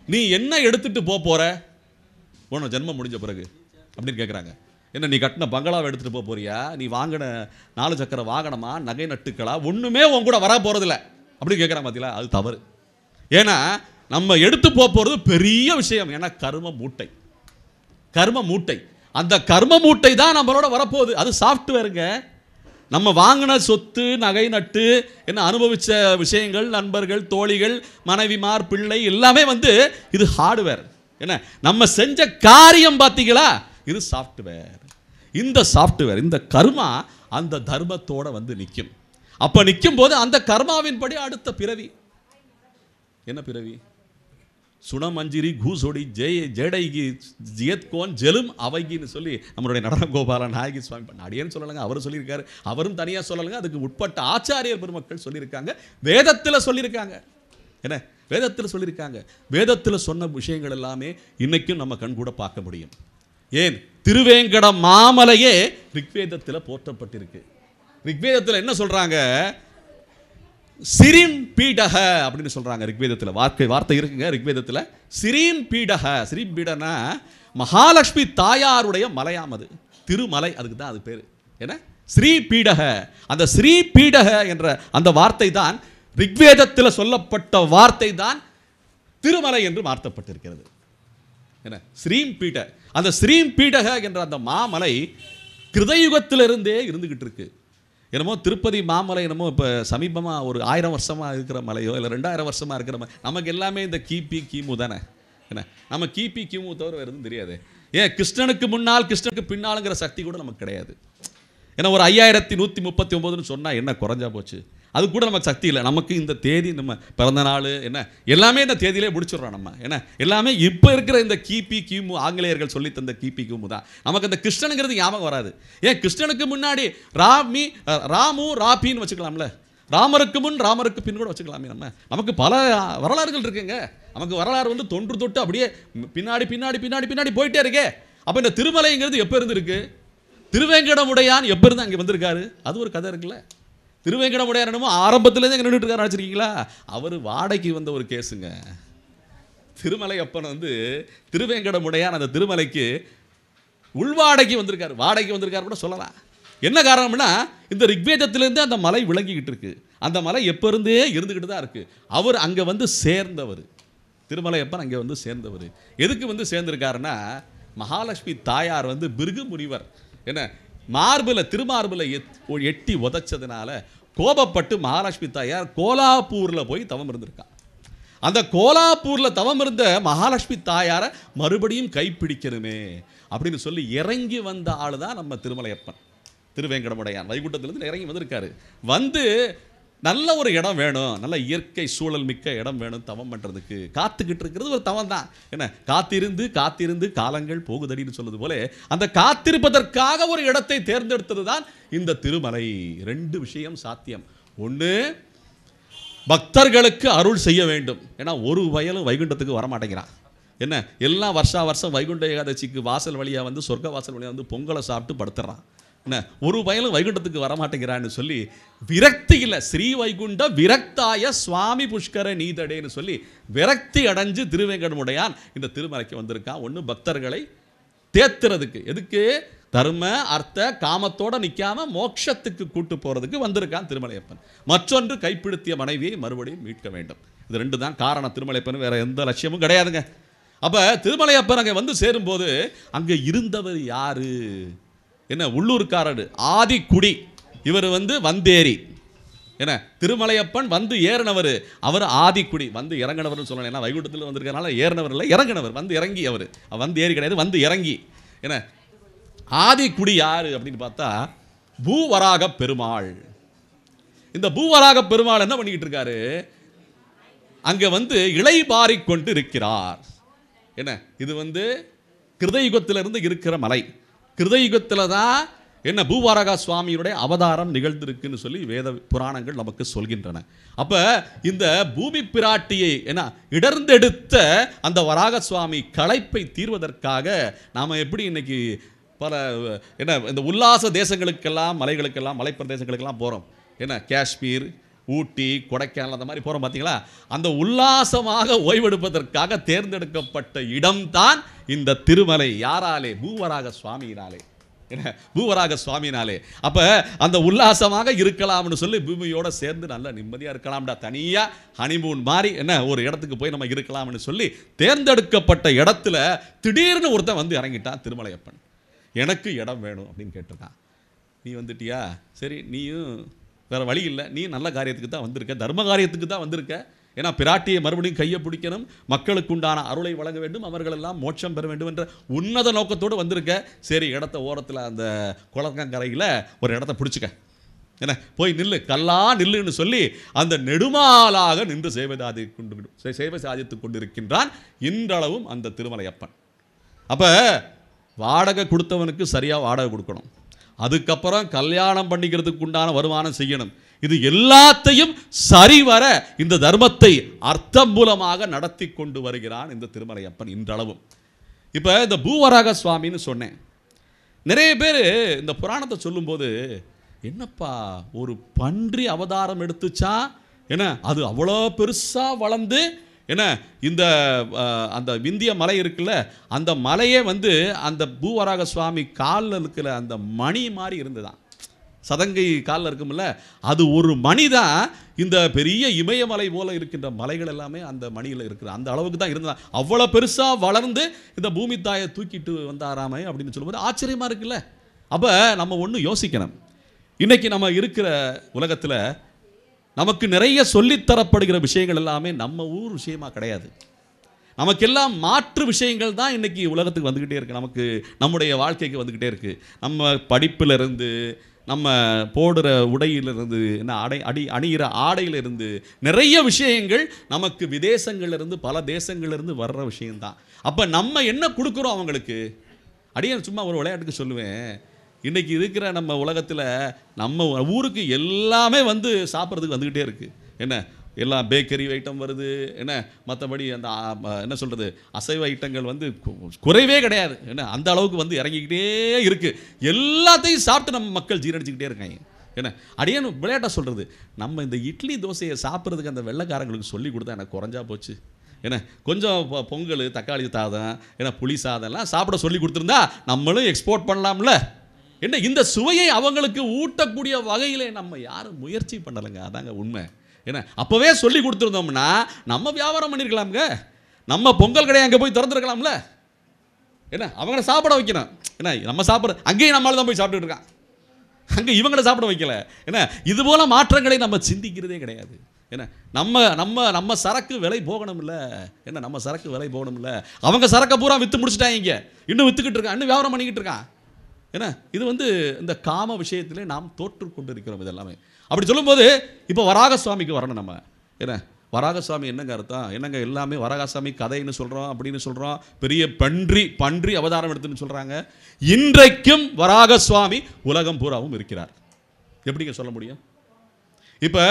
நீ என்ன எடுத்துட்டு போற உன ஜென்மம் முடிஞ்ச பிறகு அப்படின்னு கேட்குறாங்க. என்ன நீ கட்டின பங்களாவை எடுத்துகிட்டு போக போறியா, நீ வாங்கின 4 சக்கர வாகனமா, நகை நட்டுக்களா, ஒன்றுமே உன் கூட வர போகிறதில்ல அப்படின்னு கேட்குறாங்க. பார்த்தீங்களா, அது தவறு. ஏன்னா நம்ம எடுத்து போகிறது பெரிய விஷயம். ஏன்னா கர்ம மூட்டை, கர்ம மூட்டை. அந்த கர்ம மூட்டை தான் நம்மளோட வரப்போகுது. அது சாஃப்ட்வேருங்க. நம்ம வாங்கின சொத்து, நகை நட்டு, என்ன அனுபவித்த விஷயங்கள், நண்பர்கள், தோழிகள், மனைவிமார், பிள்ளை எல்லாமே வந்து இது ஹார்ட்வேர். என்ன நம்ம செஞ்ச காரியம் பார்த்தீங்களா, இது சாஃப்ட்வேர். இந்த சாஃப்ட்வேர், இந்த கர்மா அந்த தர்மத்தோட வந்து நிற்கும். அப்ப நிற்கும் போது அந்த கர்மாவின் படி அடுத்த பிறவி என்ன பிறவி? சுணமஞ்சிரி கூசொடி ஜேடைகி ஜியத்கோன் ஜெலும் அவைகின்னு சொல்லி நம்மளுடைய நடன கோபால நாயகி சுவாமி பண்ண அடியேன்னு சொல்லலைங்க, அவர் சொல்லியிருக்காரு. அவரும் தனியாக சொல்லலைங்க, அதுக்கு உட்பட்ட ஆச்சாரியர் பெருமக்கள் சொல்லியிருக்காங்க, வேதத்தில் சொல்லியிருக்காங்க. என்ன வேதத்தில் சொல்லியிருக்காங்க. வேதத்தில் சொன்ன விஷயங்கள் எல்லாமே இன்னைக்கும் நம்ம கண் கூட பார்க்க முடியும். ஏன் திருவேங்கட மாமலையே ரிக்வேதத்தில் போற்றப்பட்டிருக்கு. ரிக்வேதத்தில் என்ன சொல்றாங்க, சிரீன் பீடக அப்படின்னு சொல்றாங்க. ரிக்வேதத்தில் வார்த்தை இருக்குங்க. ரிக்வேதத்தில் சிரீன் பீடக, சிரீன் பீடனா மகாலட்சுமி தாயாருடைய மலையாமது, திருமலை, அதுக்கு தான் அது பேரு. என்ன ஸ்ரீ பீடக. அந்த ஸ்ரீ பீடக என்ற அந்த வார்த்தை தான் ரிக்வேதத்தில் சொல்லப்பட்ட வார்த்தை தான் திருமலை என்று மாற்றப்பட்டிருக்கிறது. என்ன ஸ்ரீம் பீட, அந்த ஸ்ரீம் பீடக என்ற அந்த மாமலை கிருதயுகத்திலிருந்தே இருந்துகிட்டு இருக்கு. என்னமோ திருப்பதி மாமலை என்னமோ இப்போ சமீபமாக ஒரு 1000 வருஷமாக இருக்கிற மலையோ இல்லை 2000 வருஷமாக இருக்கிற நமக்கு எல்லாமே இந்த கிபி கிமு தானே. என்ன நம்ம கிபி கிமு தவிர வேறு எதுவும் தெரியாது. ஏன் கிருஷ்ணனுக்கு முன்னால் கிருஷ்ணனுக்கு பின்னாலுங்கிற சக்தி கூட நமக்கு கிடையாது. ஏன்னா ஒரு 5139ன்னு சொன்னால் என்ன குறைஞ்சா போச்சு, அது கூட நமக்கு சக்தி இல்லை. நமக்கு இந்த தேதி, நம்ம பிறந்த நாள், என்ன எல்லாமே இந்த தேதியிலே முடிச்சிடுறோம் நம்ம. என்ன எல்லாமே இப்போ இருக்கிற இந்த கிபி கிமு ஆங்கிலேயர்கள் சொல்லி தந்த கிபி கிமு தான். நமக்கு இந்த கிருஷ்ணனுங்கிறது ஞாபகம் வராது. ஏன் கிருஷ்ணனுக்கு முன்னாடி ராமு ராபின்னு வச்சுக்கலாம்ல, ராமருக்கு முன் ராமருக்கு பின் கூட வச்சுக்கலாமே. நமக்கு பல வரலாறுகள் இருக்குங்க. நமக்கு வரலாறு வந்து தொன்று தொட்டு அப்படியே பின்னாடி பின்னாடி பின்னாடி பின்னாடி போயிட்டே இருக்கே. அப்போ இந்த திருமலைங்கிறது எப்போ இருந்திருக்கு? திருவேங்கடமுடையான் எப்போ இருந்து அங்கே வந்திருக்காரு? அது ஒரு கதை இருக்குல்ல. திருவேங்கடமுடையான் என்னமோ ஆரம்பத்துலேருந்து அங்கே நின்றுட்டு இருக்காரு, நினச்சிருக்கீங்களா? அவர் வாடகைக்கு வந்த ஒரு கேஸுங்க. திருமலை அப்பன் வந்து திருவேங்கடமுடையான் அந்த திருமலைக்கு உள்வாடகைக்கு வந்திருக்காரு, வாடகைக்கு வந்திருக்காரு கூட சொல்லலாம். என்ன காரணம்னா, இந்த ரிக்வேதத்திலேருந்து அந்த மலை விளங்கிக்கிட்டு இருக்கு. அந்த மலை எப்போ இருந்தே இருந்துக்கிட்டு தான் இருக்கு. அவர் அங்கே வந்து சேர்ந்தவர், திருமலையப்பன் அங்கே வந்து சேர்ந்தவர். எதுக்கு வந்து சேர்ந்திருக்காருன்னா, மகாலட்சுமி தாயார் வந்து பிருகு முனிவர் என்ன மார்பில் திருமார்பில் எட்டி உதைச்சதுனால கோபப்பட்டு மகாலட்சுமி தாயார் கோலாப்பூரில் போய் தவம் இருந்திருக்கான். அந்த கோலாப்பூரில் தவம் இருந்த மகாலட்சுமி தாயாரை மறுபடியும் கைப்பிடிக்கணுமே அப்படின்னு சொல்லி இறங்கி வந்த ஆள் தான் நம்ம திருமலையப்பன். திருவேங்கடமுடையான் வைகுண்டத்திலிருந்து இறங்கி வந்திருக்காரு. வந்து நல்ல ஒரு இடம் வேணும், நல்ல இயற்கை சூழல் மிக்க இடம் வேணும் தவம் பண்ணுறதுக்கு. காத்துக்கிட்டு இருக்கிறது ஒரு தவம் தான். என்ன, காத்திருந்து காத்திருந்து காலங்கள் போகுதடின்னு சொல்லுது போல அந்த காத்திருப்பதற்காக ஒரு இடத்தை தேர்ந்தெடுத்தது தான் இந்த திருமலை. 2 விஷயம் சாத்தியம். ஒன்று, பக்தர்களுக்கு அருள் செய்ய வேண்டும். ஏன்னா ஒரு வயலும் வைகுண்டத்துக்கு வரமாட்டேங்கிறான். என்ன, எல்லாம் வருஷம் வைகுண்ட ஏகாதசிக்கு வாசல் வழியாக வந்து சொர்க்க வாசல் வழியாக வந்து பொங்கலை சாப்பிட்டு படுத்துறான். என்ன, ஒரு வயலும் வைகுண்டத்துக்கு வரமாட்டேங்கிறான்னு சொல்லி விரக்தி இல்லை, ஸ்ரீ வைகுண்ட விரக்தாய சுவாமி புஷ்கர நீதடேன்னு சொல்லி விரக்தி அடைஞ்சு திருவேங்கடமுடையான் இந்த திருமலைக்கு வந்திருக்கான். ஒன்று, பக்தர்களை தேத்துறதுக்கு. எதுக்கு? தர்ம அர்த்த காமத்தோட நிற்காம மோட்சத்துக்கு கூட்டு போறதுக்கு வந்திருக்கான் திருமலையப்பன். மற்றொன்று, கைப்பிடித்திய மனைவியை மறுபடியும் மீட்க வேண்டும். இது 2 தான் காரணம். திருமலையப்பன் வேற எந்த லட்சியமும் கிடையாதுங்க. அப்ப திருமலையப்பன் அங்கே வந்து சேரும்போது அங்கே இருந்தவர் யாரு? என்ன, உள்ளூர்காரர் ஆதிக்குடி. இவர் வந்து வந்தேரி. என்ன, திருமலையப்பன் வந்து ஏறினவர், அவர் ஆதிக்குடி. வந்து இறங்கினவர்னு சொல்லணும். ஏன்னா வைகுண்டத்தில் வந்திருக்கனால ஏறினவர் இல்லை, இறங்கினவர். வந்து இறங்கி, அவர் வந்து ஏறி கிடையாது, வந்து இறங்கி. என்ன, ஆதிக்குடி யாரு அப்படின்னு பார்த்தா பூவராக பெருமாள். இந்த பூவராக பெருமாள் என்ன பண்ணிக்கிட்டு இருக்காரு? அங்கே வந்து இளைபாரி கொண்டு இருக்கிறார். என்ன, இது வந்து கிருதயுகத்திலிருந்து இருக்கிற மலை. கிருதயுகத்தில் தான் என்ன பூவராக சுவாமியுடைய அவதாரம் நிகழ்ந்திருக்குன்னு சொல்லி வேத புராணங்கள் நமக்கு சொல்கின்றன. அப்ப இந்த பூமி பிராட்டியை என்ன இடர்ந்தெடுத்த அந்த வராக சுவாமி களைப்பை தீர்வதற்காக நாம எப்படி இன்னைக்கு பல என்ன இந்த உல்லாச தேசங்களுக்கெல்லாம் மலைகளுக்கெல்லாம் மலைப்பிரதேசங்களுக்கெல்லாம் போகிறோம். என்ன, காஷ்மீர், ஊட்டி, கொடைக்கானல் அந்த மாதிரி போகிறோம் பார்த்தீங்களா? அந்த உல்லாசமாக ஓய்வெடுப்பதற்காக தேர்ந்தெடுக்கப்பட்ட இடம்தான் இந்த திருமலை. யாராலே? பூவராக சுவாமியினாலே. என்ன, பூவராக சுவாமினாலே. அப்ப அந்த உல்லாசமாக இருக்கலாம்னு சொல்லி பூமியோட சேர்ந்து நல்ல நிம்மதியாக இருக்கலாம்டா, தனியாக ஹனிமூன் மாதிரி என்ன ஒரு இடத்துக்கு போய் நம்ம இருக்கலாம்னு சொல்லி தேர்ந்தெடுக்கப்பட்ட இடத்துல திடீர்னு ஒருத்தன் வந்து இறங்கிட்டான் திருமலையப்பன். எனக்கு இடம் வேணும் அப்படின்னு கேட்டிருக்கான். நீ வந்துட்டியா, சரி, நீயும் வேறு வழி இல்லை, நீ நல்ல காரியத்துக்கு தான் வந்திருக்க, தர்ம காரியத்துக்கு தான் வந்திருக்க. ஏன்னா பிராட்டியை மறுபடியும் கையை பிடிக்கணும், மக்களுக்கு உண்டான அருளை வழங்க வேண்டும், அவர்களெல்லாம் மோட்சம் பெற வேண்டும் என்ற உன்னத நோக்கத்தோடு வந்திருக்க. சரி, இடத்த ஓரத்தில் அந்த குளக்கங்கரையில் ஒரு இடத்த பிடிச்சிக்க. என்ன, போய் நில்லு, கல்லா நில்லுன்னு சொல்லி அந்த நெடுமாலாக நின்று சேவை சாதித்து கொண்டிருக்கின்றான் இன்றளவும் அந்த திருமலையப்பன். அப்போ வாடகை கொடுத்தவனுக்கு சரியாக வாடகை கொடுக்கணும், அதுக்கப்புறம் கல்யாணம் பண்ணிக்கிறதுக்கு உண்டான வருமானம் செய்யணும். இது எல்லாத்தையும் சரிவர இந்த தர்மத்தை அர்த்தம் மூலமாக நடத்தி கொண்டு வருகிறான் இந்த திருமலையப்பன் இன்றளவும். இப்போ இந்த பூவராக சுவாமின்னு சொன்னேன். நிறைய பேர் இந்த புராணத்தை சொல்லும்போது, என்னப்பா ஒரு பன்றி அவதாரம் எடுத்துச்சா என்ன, அது அவ்வளோ பெருசாக வளர்ந்து என்ன இந்த அந்த விந்திய மலை இருக்குல்ல, அந்த மலையே வந்து அந்த பூவராக சுவாமி காலில் இருக்கிற அந்த மணி மாதிரி இருந்துதான். சதங்கை காலில் இருக்கும்ல, அது ஒரு மணி தான். இந்த பெரிய இமயமலை போல இருக்கின்ற மலைகள் எல்லாமே அந்த மணியில் இருக்குது. அந்த அளவுக்கு தான் இருந்ததா. அவ்வளோ பெருசாக வளர்ந்து இந்த பூமி தாயை தூக்கிட்டு வந்தாராமே அப்படின்னு சொல்லும்போது ஆச்சரியமாக இருக்குல்ல. அப்போ நம்ம ஒன்று யோசிக்கணும். இன்றைக்கி நம்ம இருக்கிற உலகத்தில் நமக்கு நிறைய சொல்லித்தரப்படுகிற விஷயங்கள் எல்லாமே நம்ம ஊர் விஷயமாக கிடையாது. நமக்கெல்லாம் மாற்று விஷயங்கள் தான் இன்றைக்கி உலகத்துக்கு வந்துக்கிட்டே இருக்குது, நமக்கு நம்முடைய வாழ்க்கைக்கு வந்துக்கிட்டே இருக்குது. நம்ம படிப்பிலிருந்து, நம்ம போடுற உடையிலிருந்து, என்ன அணிகிற ஆடையிலிருந்து நிறைய விஷயங்கள் நமக்கு விதேசங்கள்லேருந்து பல தேசங்கள்லேருந்து வர்ற விஷயந்தான். அப்போ நம்ம என்ன கொடுக்குறோம் அவங்களுக்கு? அடியே சும்மா ஒரு விளையாட்டுக்கு சொல்லுவேன், இன்றைக்கி இருக்கிற நம்ம உலகத்தில் நம்ம ஊருக்கு எல்லாமே வந்து சாப்பிட்றதுக்கு வந்துக்கிட்டே இருக்குது. என்ன, எல்லாம் பேக்கரி ஐட்டம் வருது, என்ன மற்றபடி அந்த என்ன சொல்கிறது அசைவ ஐட்டங்கள் வந்து குறைவே கிடையாது, என்ன அந்த அளவுக்கு வந்து இறங்கிக்கிட்டே இருக்குது. எல்லாத்தையும் சாப்பிட்டு நம்ம மக்கள் ஜீரணிச்சுக்கிட்டே இருக்காங்க. என்ன அடியேன்னு விளையாட்டாக சொல்கிறது, நம்ம இந்த இட்லி தோசையை சாப்பிட்றதுக்கு அந்த வெள்ளைக்காரங்களுக்கு சொல்லி கொடுத்தா எனக்கு குறைஞ்சா போச்சு. ஏன்னா கொஞ்சம் பொங்கல், தக்காளி சாதம், ஏன்னா புளி சாதம்லாம் சாப்பிட சொல்லி கொடுத்துருந்தா நம்மளும் எக்ஸ்போர்ட் பண்ணலாம்ல. என்ன இந்த சுவையை அவங்களுக்கு ஊட்டக்கூடிய வகையில் நம்ம யாரும் முயற்சி பண்ணலைங்க. அதாங்க உண்மை. ஏன்னா அப்போவே சொல்லி கொடுத்துருந்தோம்னா நம்ம வியாபாரம் பண்ணியிருக்கலாம்ங்க. நம்ம பொங்கல் கடையை அங்கே போய் திறந்துருக்கலாம்ல. ஏன்னா அவங்கள சாப்பிட வைக்கணும். ஏன்னா நம்ம சாப்பிட்ற அங்கேயும் நம்மளால தான் போய் சாப்பிட்டுட்டு இருக்கான், அங்கே இவங்களை சாப்பிட வைக்கல. ஏன்னா இது போல மாற்றங்களை நம்ம சிந்திக்கிறதே கிடையாது. ஏன்னா நம்ம நம்ம நம்ம சரக்கு விலை போகணும்ல. என்ன நம்ம சரக்கு விலை போகணும்ல. அவங்க சரக்கை பூரா விற்று முடிச்சுட்டாங்க, இன்னும் விற்றுக்கிட்டு இருக்கான், இன்னும் வியாபாரம் பண்ணிக்கிட்டு இருக்கான். ஏன்னா இது வந்து இந்த காம விஷயத்திலே நாம் தோற்று கொண்டு இருக்கிறோம். இது எல்லாமே அப்படி சொல்லும்போது இப்போ வராக சுவாமிக்கு வரணும் நம்ம. ஏன்னா வராக சுவாமி என்னங்க அர்த்தம்? என்னங்க எல்லாமே வராக சுவாமி கதைன்னு சொல்கிறோம், அப்படின்னு சொல்கிறோம், பெரிய பன்றி அவதாரம் எடுத்துன்னு சொல்கிறாங்க. இன்றைக்கும் வராக சுவாமி உலகம் பூராவும் இருக்கிறார். எப்படிங்க சொல்ல முடியும்? இப்போ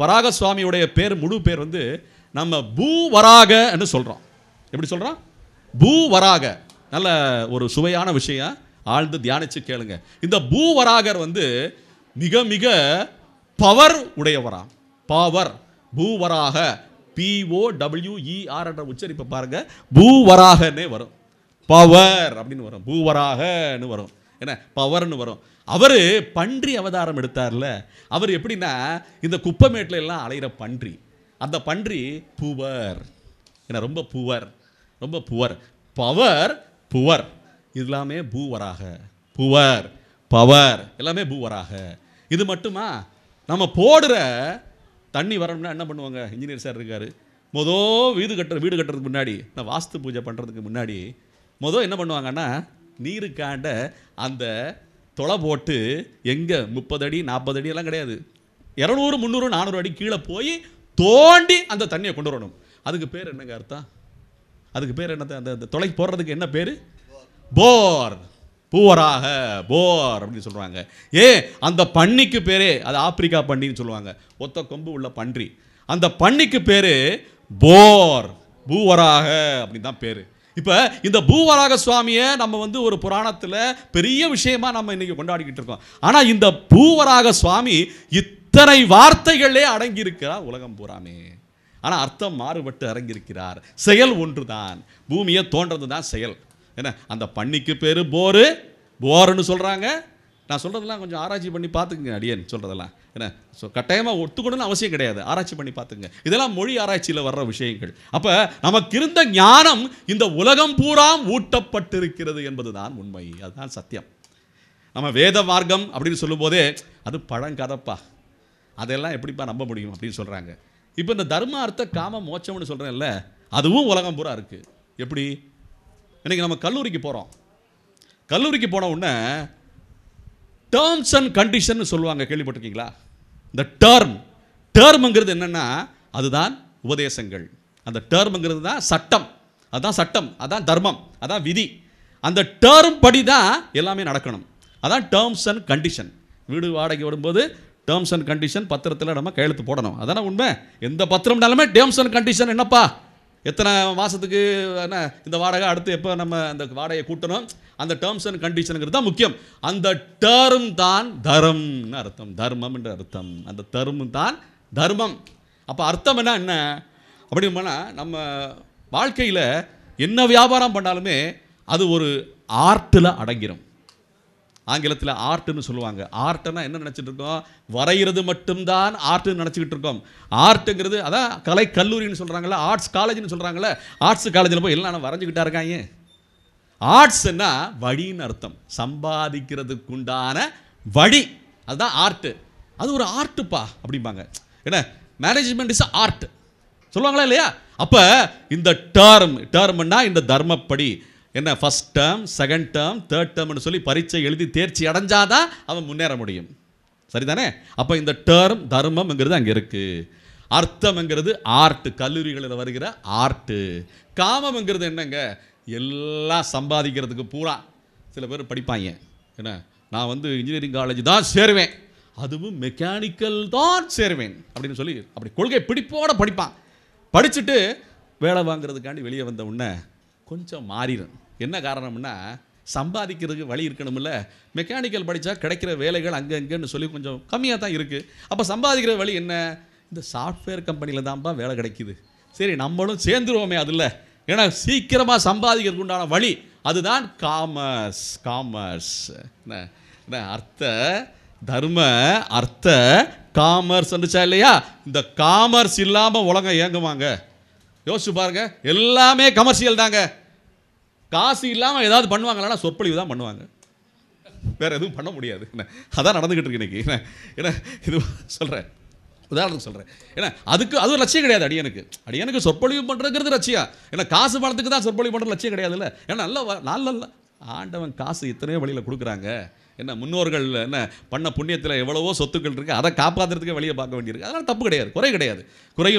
வராக சுவாமியுடைய பேர், முழு பேர் வந்து நம்ம பூவராகன்னு சொல்கிறோம். எப்படி சொல்கிறோம்? பூவராக. நல்ல ஒரு சுவையான விஷயம், ஆழ்ந்து தியானிச்சு கேளுங்க. இந்த பூவராகர் வந்து மிக மிக பவர் உடையவராம். பவர், பூவராக, POWER என்ற உச்சரிப்பை பாருங்க, பூவராகன்னே வரும். பவர் அப்படின்னு வரும், பூவராகன்னு வரும், என்ன பவர்னு வரும். அவர் பன்றி அவதாரம் எடுத்தார்ல, அவர் எப்படின்னா இந்த குப்பமேட்டில் எல்லாம் அலைகிற பன்றி, அந்த பன்றி புவர், என்ன ரொம்ப புவர், ரொம்ப புவர். பவர் புவர் எல்லாமே பூவராக, புவர் பவர் எல்லாமே பூவராக. இது மட்டுமா? நம்ம போடுற தண்ணி வரணும்னா என்ன பண்ணுவாங்க? இன்ஜினியர் சார் இருக்காரு, வீடு கட்டுறதுக்கு முன்னாடி, நான் வாஸ்து பூஜை பண்ணுறதுக்கு முன்னாடி என்ன பண்ணுவாங்கன்னா, நீருக்காண்ட அந்த தொலை போட்டு எங்கே 30 அடி 40 அடி எல்லாம் கிடையாது, 200 300 400 அடி கீழே போய் தோண்டி அந்த தண்ணியை கொண்டு வரணும். அதுக்கு பேர் என்னங்க அர்த்தம்? அதுக்கு பேர் என்ன? அந்த தொலை போடுறதுக்கு என்ன பேர்? போர். பூவராக, போர் அப்படின்னு சொல்கிறாங்க. அந்த பன்னிக்கு பேரே, அது ஆப்பிரிக்கா பன்னின்னு சொல்லுவாங்க, ஒத்த கொம்பு உள்ள பன்றி. அந்த பன்னிக்கு பேர் போர், பூவராக அப்படின்னு தான் பேர். இப்போ இந்த பூவராக சுவாமியை நம்ம வந்து ஒரு புராணத்தில் பெரிய விஷயமா நம்ம இன்னைக்கு கொண்டாடிக்கிட்டு இருக்கோம். ஆனால் இந்த பூவராக சுவாமி இத்தனை வார்த்தைகளே அடங்கியிருக்கிறார் உலகம் பூராமே. ஆனால் அர்த்தம் மாறுபட்டு அடங்கியிருக்கிறார். செயல் ஒன்று தான், பூமியை தோன்றது தான் செயல். என்ன அந்த பன்னிக்கு பேர் போரு, போர்னு சொல்கிறாங்க. நான் சொல்கிறதெல்லாம் கொஞ்சம் ஆராய்ச்சி பண்ணி பார்த்துக்குங்க, அடியேன் சொல்கிறதெல்லாம். என்ன கட்டாயமாக ஒத்துக்கணும்னு அவசியம் கிடையாது, ஆராய்ச்சி பண்ணி பார்த்துங்க. இதெல்லாம் மொழி ஆராய்ச்சியில் வர்ற விஷயங்கள். அப்போ நமக்கு இருந்த ஞானம் இந்த உலகம் பூரா ஊட்டப்பட்டிருக்கிறது என்பது தான் உண்மை, அதுதான் சத்தியம். நம்ம வேத மார்க்கம் அப்படின்னு சொல்லும் போதே அது பழங்கதப்பா, அதெல்லாம் எப்படிப்பா நம்ப முடியும் அப்படின்னு சொல்கிறாங்க. இப்போ இந்த தர்ம அர்த்த காம மோட்சம்னு சொல்கிறேன்ல, அதுவும் உலகம் பூரா இருக்குது. எப்படி? இன்றைக்கி நம்ம கல்லூரிக்கு போகிறோம், கல்லூரிக்கு போன உடனே டேர்ம்ஸ் அண்ட் கண்டிஷன் சொல்லுவாங்க, கேள்விப்பட்டிருக்கீங்களா? இந்த டேர்ம்ங்கிறது என்னென்னா அதுதான் உபதேசங்கள். அந்த டேர்ம்ங்கிறது தான் சட்டம், அதுதான் சட்டம், அதான் தர்மம், அதான் விதி. அந்த டேர்ம் படி தான் எல்லாமே நடக்கணும், அதான் டேர்ம்ஸ் அண்ட் கண்டிஷன். வீடு வாடகை வரும்போது டேர்ம்ஸ் அண்ட் கண்டிஷன் பத்திரத்தில் நம்ம கையெழுத்து போடணும், அதான உண்மை. எந்த பத்திரம்னாலுமே டேர்ம்ஸ் அண்ட் கண்டிஷன் என்னப்பா, எத்தனை மாதத்துக்கு என்ன இந்த வாடகை, அடுத்து எப்போ நம்ம அந்த வாடகையை கூட்டணும், அந்த டேர்ம்ஸ் அண்ட் கண்டிஷனுங்கிறது தான் முக்கியம். அந்த டேர்ம் தான் தர்மம்னு அர்த்தம், தர்மம் என்ற அர்த்தம். அந்த டேர்ம் தான் தர்மம். அப்போ அர்த்தம் என்ன அப்படின்னா, நம்ம வாழ்க்கையில் என்ன வியாபாரம் பண்ணாலுமே அது ஒரு ஆர்ட்டில் அடங்கிடும். ஆங்கிலத்தில் ஆர்ட்னு சொல்லுவாங்க. ஆர்ட்னா என்ன நினச்சிட்டு இருக்கோம்? வரைகிறது மட்டும்தான் ஆர்ட்னு நினச்சிக்கிட்டு இருக்கோம். ஆர்ட்டுங்கிறது அதான் கலை கல்லூரின்னு சொல்கிறாங்களே, ஆர்ட்ஸ் காலேஜ்னு சொல்கிறாங்களே, ஆர்ட்ஸ் காலேஜில் போய் எல்லாம் வரைஞ்சிக்கிட்டா இருக்காங்க. ஆர்ட்ஸ்னா வழின்னு அர்த்தம், சம்பாதிக்கிறதுக்குண்டான வழி, அதுதான் ஆர்ட்டு. அது ஒரு ஆர்ட்டுப்பா அப்படிம்பாங்க. என்ன மேனேஜ்மெண்ட் இஸ் ஆர்ட் சொல்லுவாங்களா இல்லையா? அப்போ இந்த டேர்ம்னா இந்த தர்மப்படி என்ன, first term, second term, third டேர்ம்னு சொல்லி பரீட்சை எழுதி தேர்ச்சி அடைஞ்சாதான் அவன் முன்னேற முடியும், சரிதானே? அப்போ இந்த டேர்ம் தர்மம்ங்கிறது அங்கே இருக்குது. அர்த்தம்ங்கிறது ஆர்ட், கல்லூரிகளில் வருகிற ஆர்ட்டு. காமம்ங்கிறது என்னங்க, எல்லாம் சம்பாதிக்கிறதுக்கு பூரா. சில பேர் படிப்பாங்க, என்ன நான் வந்து இன்ஜினியரிங் காலேஜ் தான் சேருவேன், அதுவும் மெக்கானிக்கல் தான் சேருவேன் அப்படின்னு சொல்லி அப்படி கொள்கை பிடிப்போட படிப்பான். படிச்சுட்டு வேலை வாங்குறதுக்காண்டி வெளியே வந்த உடனே கொஞ்சம் மாறிடும். என்ன காரணம்னா சம்பாதிக்கிறதுக்கு வழி இருக்கணும்ல. மெக்கானிக்கல் படித்தா கிடைக்கிற வேலைகள் அங்கன்னு சொல்லி கொஞ்சம் கம்மியாக தான் இருக்குது. அப்போ சம்பாதிக்கிற வழி என்ன? இந்த சாஃப்ட்வேர் கம்பெனியில் தான்ப்பா வேலை கிடைக்குது. சரி நம்மளும் சேர்ந்துருவோமே அதில். ஏன்னா சீக்கிரமாக சம்பாதிக்கிறதுக்கு உண்டான வழி அதுதான் காமர்ஸ். காமர்ஸ் என்ன அர்த்த தர்ம அர்த்த காமர்ஸ் வந்துச்சா இல்லையா? இந்த காமர்ஸ் இல்லாமல் உலகம் இயங்குவாங்க? யோசிச்சு பாருங்க. எல்லாமே கமர்ஷியல் தாங்க. காசு இல்லாமல் ஏதாவது பண்ணுவாங்களா? சொற்பொழிவு தான் பண்ணுவாங்க, வேற எதுவும் பண்ண முடியாது. அதான் நடந்துகிட்டு இருக்கு இன்னைக்கு. ஏன்னா இது சொல்கிறேன், உதாரணத்துக்கு சொல்கிறேன். ஏன்னா அது ஒரு லட்சியம் கிடையாது அடியனுக்கு சொற்பொழிவு பண்ணுறதுங்கிறது லட்சியம். ஏன்னா காசு பணத்துக்கு தான் சொற்பொழிவு பண்ணுறது லட்சியம் கிடையாதுல்ல. ஏன்னா நல்ல ஆண்டவன் காசு எத்தனையோ வழியில் கொடுக்குறாங்க. என்ன முன்னோர்கள் என்ன பண்ண புண்ணியத்தில் எவ்வளவோ சொத்துக்கள் இருக்குது, அதை காப்பாற்றுறதுக்கு வெளியே பார்க்க வேண்டியிருக்கு. அதனால் தப்பு கிடையாது, குறை கிடையாது.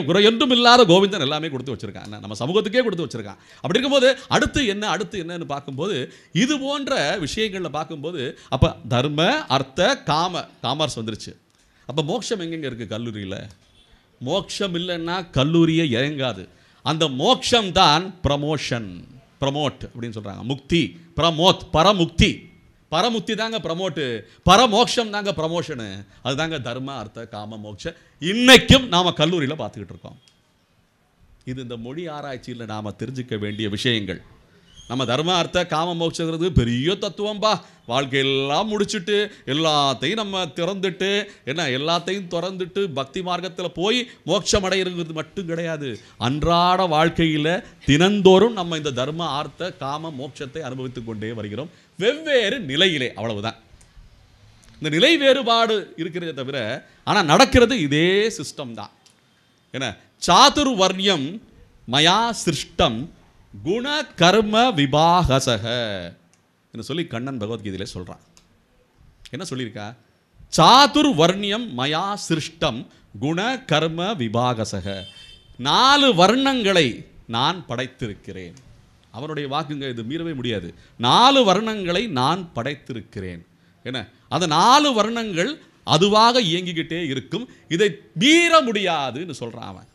குறையொன்றும் இல்லாத கோவிந்தன் எல்லாமே கொடுத்து வச்சுருக்கான், நம்ம சமூகத்துக்கே கொடுத்து வச்சுருக்கான். அப்படி இருக்கும்போது அடுத்து என்னன்னு பார்க்கும்போது இது போன்ற விஷயங்களில் பார்க்கும்போது அப்போ தர்ம அர்த்த காமர்ஸ் வந்துருச்சு. அப்போ மோட்சம் எங்கெங்கே இருக்குது? கல்லூரியில். மோட்சம் இல்லைன்னா கல்லூரியே இறங்காது. அந்த மோட்சம் தான் ப்ரமோட் அப்படின்னு சொல்கிறாங்க. முக்தி, பரமுக்தி. பரமுக்தி தாங்க ப்ரமோட்டு, பரமோக்ஷம் தாங்க ப்ரமோஷனு. அதுதாங்க தர்ம அர்த்த காம மோட்சம். இன்னைக்கும் நாம் கல்லூரியில் பார்த்துக்கிட்டு இருக்கோம். இது இந்த மொழி ஆராய்ச்சியில் நாம் தெரிஞ்சுக்க வேண்டிய விஷயங்கள். நம்ம தர்ம அர்த்த காம மோட்சங்கிறது பெரிய தத்துவம்பா. வாழ்க்கையெல்லாம் முடிச்சுட்டு எல்லாத்தையும் நம்ம எல்லாத்தையும் திறந்துட்டு பக்தி மார்க்கத்தில் போய் மோட்சம் அடைகிறது மட்டும் கிடையாது. அன்றாட வாழ்க்கையில் தினந்தோறும் நம்ம இந்த தர்ம அர்த்த காம மோட்சத்தை அனுபவித்து கொண்டே வருகிறோம், வெவ்வேறு நிலையிலே. அவ்வளவுதான். இந்த நிலை வேறுபாடு இருக்கிறதே தவிர ஆனால் நடக்கிறது இதே சிஸ்டம் தான். என்ன சாதுர்வர்ணியம் மயா சிருஷ்டம் குண கர்ம விபாகசக என்று சொல்லி கண்ணன் பகவத்கீதையிலே சொல்றான். என்ன சொல்லியிருக்கா? சாதுர்வர்ணியம் மயா சிருஷ்டம் குண கர்ம விபாகசக. 4 வர்ணங்களை நான் படைத்திருக்கிறேன். அவனுடைய வாக்குங்க, இது மீறவே முடியாது. 4 வர்ணங்களை நான் படைத்திருக்கிறேன். என்ன அந்த 4 வர்ணங்கள் அதுவாக இயங்கிக்கிட்டே இருக்கும், இதை மீற முடியாதுன்னு சொல்றான் அவன்.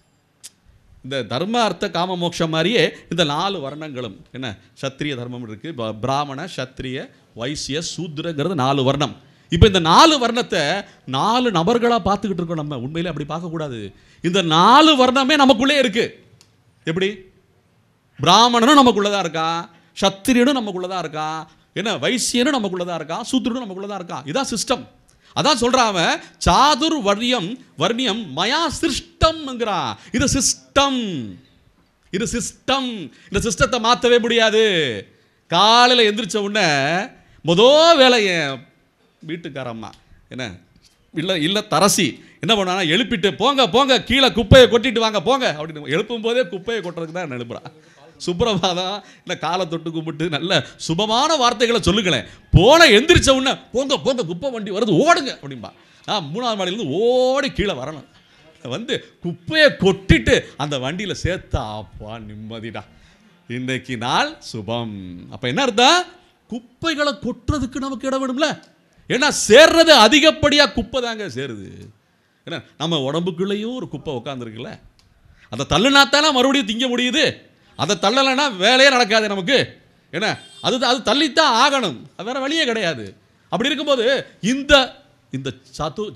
இந்த தர்ம அர்த்த காம மோட்சம் மாதிரியே இந்த 4 வர்ணங்களும் என்ன சத்திரிய தர்மம் இருக்கு, பிராமண சத்திரிய வைசிய சூத்ரங்கிறது 4 வர்ணம். இப்போ இந்த 4 வர்ணத்தை 4 நபர்களாக பார்த்துக்கிட்டு இருக்கோம். நம்ம உண்மையிலே அப்படி பார்க்கக்கூடாது. இந்த 4 வர்ணமே நமக்குள்ளே இருக்கு. எப்படி? பிராமணனும் நமக்குள்ளதான் இருக்கான், சத்திரியனும் நமக்குள்ளதான் இருக்கான், என்ன வைசியனும் நமக்குள்ளதான் இருக்கான், சூத்ரனும் நமக்குள்ளதான் இருக்கான். இதான் சிஸ்டம். அதான் சொல்றான் சாதுர்வர்ணியம் மயா சிருஷ்டம்ங்கிறான். இது சிஸ்டம். இந்த சிஸ்டத்தை மாற்றவே முடியாது. காலையில் எந்திரிச்ச உடனே முதல் வேலை என் வீட்டுக்காரம்மா என்ன இல்லை தரசி என்ன பண்ணா எழுப்பிட்டு போங்க கீழே குப்பையை கொட்டிட்டு வாங்க போங்க அப்படின்னு. எழுப்பும் போதே குப்பையை கொட்டுறதுக்கு தான் எழுப்புறான். சுப்பிரபாதம் இல்லை காலை தொட்டு கும்பிட்டு நல்ல சுபமான வார்த்தைகளை சொல்லுங்களேன். எந்திரிச்ச உடனே போங்க குப்பை வண்டி வருது ஓடுங்க அப்படின்பா. 3ஆவது மாடியிலேருந்து ஓடி கீழே வரணும், வந்து குப்பையை கொட்டிட்டு அந்த வண்டியில் சேர்த்தா அப்பா நிம்மதிடா, இன்னைக்கு நாள் சுபம். அப்போ என்ன அர்த்தம்? குப்பைகளை கொட்டுறதுக்கு நமக்கு இடம் வேணும்ல. ஏன்னா சேர்றது அதிகப்படியாக குப்பை தாங்க சேருது. ஏன்னா நம்ம உடம்புக்குள்ளேயும் ஒரு குப்பை உட்காந்துருக்குல்ல, அதை தள்ளுனாத்தானே மறுபடியும் திங்க முடியுது. அதை தள்ளலைன்னா வேலையே நடக்காது நமக்கு. என்ன அது தள்ளித்தான் ஆகணும், அது வேற வழியே கிடையாது. அப்படி இருக்கும்போது இந்த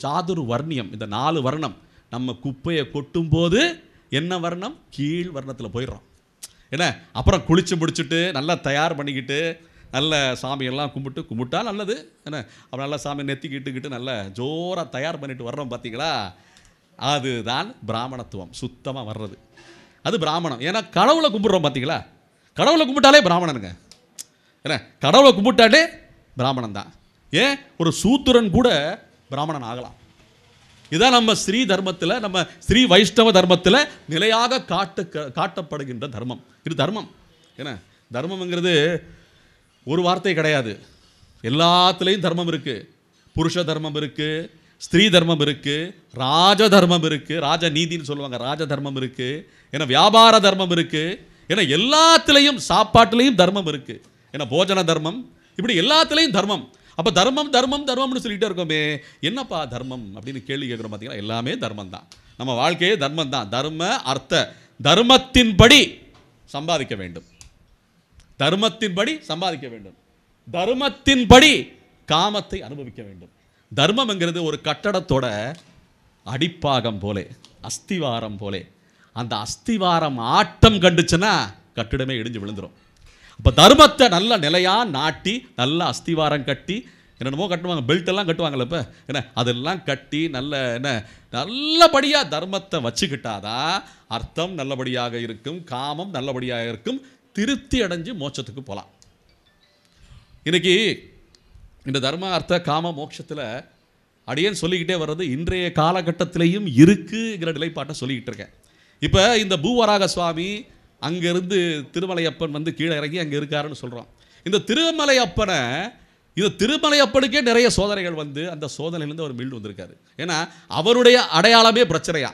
சாதுர் வர்ணியம், இந்த 4 வர்ணம் நம்ம குப்பையை கொட்டும் போது என்ன வர்ணம்? கீழ் வர்ணத்தில் போயிடுறோம். என்ன அப்புறம் குளிச்சு முடிச்சுட்டு நல்லா தயார் பண்ணிக்கிட்டு நல்ல சாமியெல்லாம் கும்பிட்டா நல்லது. என்ன அப்புறம் நல்லா சாமி நெத்திக்கிட்டுக்கிட்டு நல்ல ஜோராக தயார் பண்ணிட்டு வர்றோம் பார்த்தீங்களா? அதுதான் பிராமணத்துவம் சுத்தமாக வர்றது. அது பிராமணம். ஏன்னா கடவுளை கும்பிட்றோம் பார்த்தீங்களா? கடவுளை கும்பிட்டாலே பிராமணனுங்க. என்ன கடவுளை கும்பிட்டாலே பிராமணன் தான். ஏன் ஒரு சூத்திரன் கூட பிராமணன் ஆகலாம். இதான் நம்ம ஸ்ரீ தர்மத்தில், நம்ம ஸ்ரீ வைஷ்ணவ தர்மத்தில் நிலையாக காட்டப்படுகின்ற தர்மம். இது தர்மம். ஏன்னா தர்மம்ங்கிறது ஒரு வார்த்தை கிடையாது, எல்லாத்துலேயும் தர்மம் இருக்குது. புருஷ தர்மம் இருக்குது, ஸ்திரீ தர்மம் இருக்குது, ராஜ தர்மம் இருக்குது, ராஜ நீதின்னு சொல்லுவாங்க, ராஜ தர்மம் இருக்குது, ஏன்னா வியாபார தர்மம் இருக்குது, ஏன்னா எல்லாத்துலேயும் சாப்பாட்டுலேயும் தர்மம் இருக்குது, ஏன்னா போஜன தர்மம், இப்படி எல்லாத்துலேயும் தர்மம். அப்போ தர்மம் தர்மம் தர்மம்னு சொல்லிகிட்டே இருக்கோமே, என்னப்பா தர்மம் அப்படின்னு கேள்வி கேட்குறோம். பார்த்தீங்கன்னா எல்லாமே தர்மம் தான். நம்ம வாழ்க்கையே தர்மம் தான். தர்ம அர்த்த தர்மத்தின்படி சம்பாதிக்க வேண்டும், தர்மத்தின்படி சம்பாதிக்க வேண்டும், தர்மத்தின்படி காமத்தை அனுபவிக்க வேண்டும். தர்மம்ங்கிறது ஒரு கட்டடத்தோட அடிப்பாகம் போலே, அஸ்திவாரம் போலே. அந்த அஸ்திவாரம் ஆட்டம் கண்டுச்சுன்னா கட்டிடமே இடிஞ்சு விழுந்துடும். அப்போ தர்மத்தை நல்ல நிலையாக நாட்டி நல்ல அஸ்திவாரம் கட்டி என்னென்னமோ கட்டுவாங்க, பெல்ட் எல்லாம் கட்டுவாங்கல்ல இப்போ என்ன, அதெல்லாம் கட்டி நல்லபடியாக தர்மத்தை வச்சுக்கிட்டாதான் அர்த்தம் நல்லபடியாக இருக்கும், காமம் நல்லபடியாக இருக்கும், திருப்தி அடைஞ்சு மோட்சத்துக்கு போகலாம். இன்னைக்கு இந்த தர்ம அர்த்த காம மோட்சத்தில் அடியேன் சொல்லிக்கிட்டே வர்றது இன்றைய காலகட்டத்திலையும் இருக்குங்கிற நிலைப்பாட்டை சொல்லிக்கிட்டு இருக்கேன். இப்போ இந்த பூவராக சுவாமி அங்கேருந்து திருமலையப்பன் வந்து கீழே இறங்கி அங்கே இருக்காருன்னு சொல்கிறோம். இந்த திருமலையப்பனுக்கே நிறைய சோதனைகள் வந்து அந்த சோதனையிலேருந்து அவர் மீண்டு வந்திருக்காரு. ஏன்னா அவருடைய அடையாளமே பிரச்சனையா.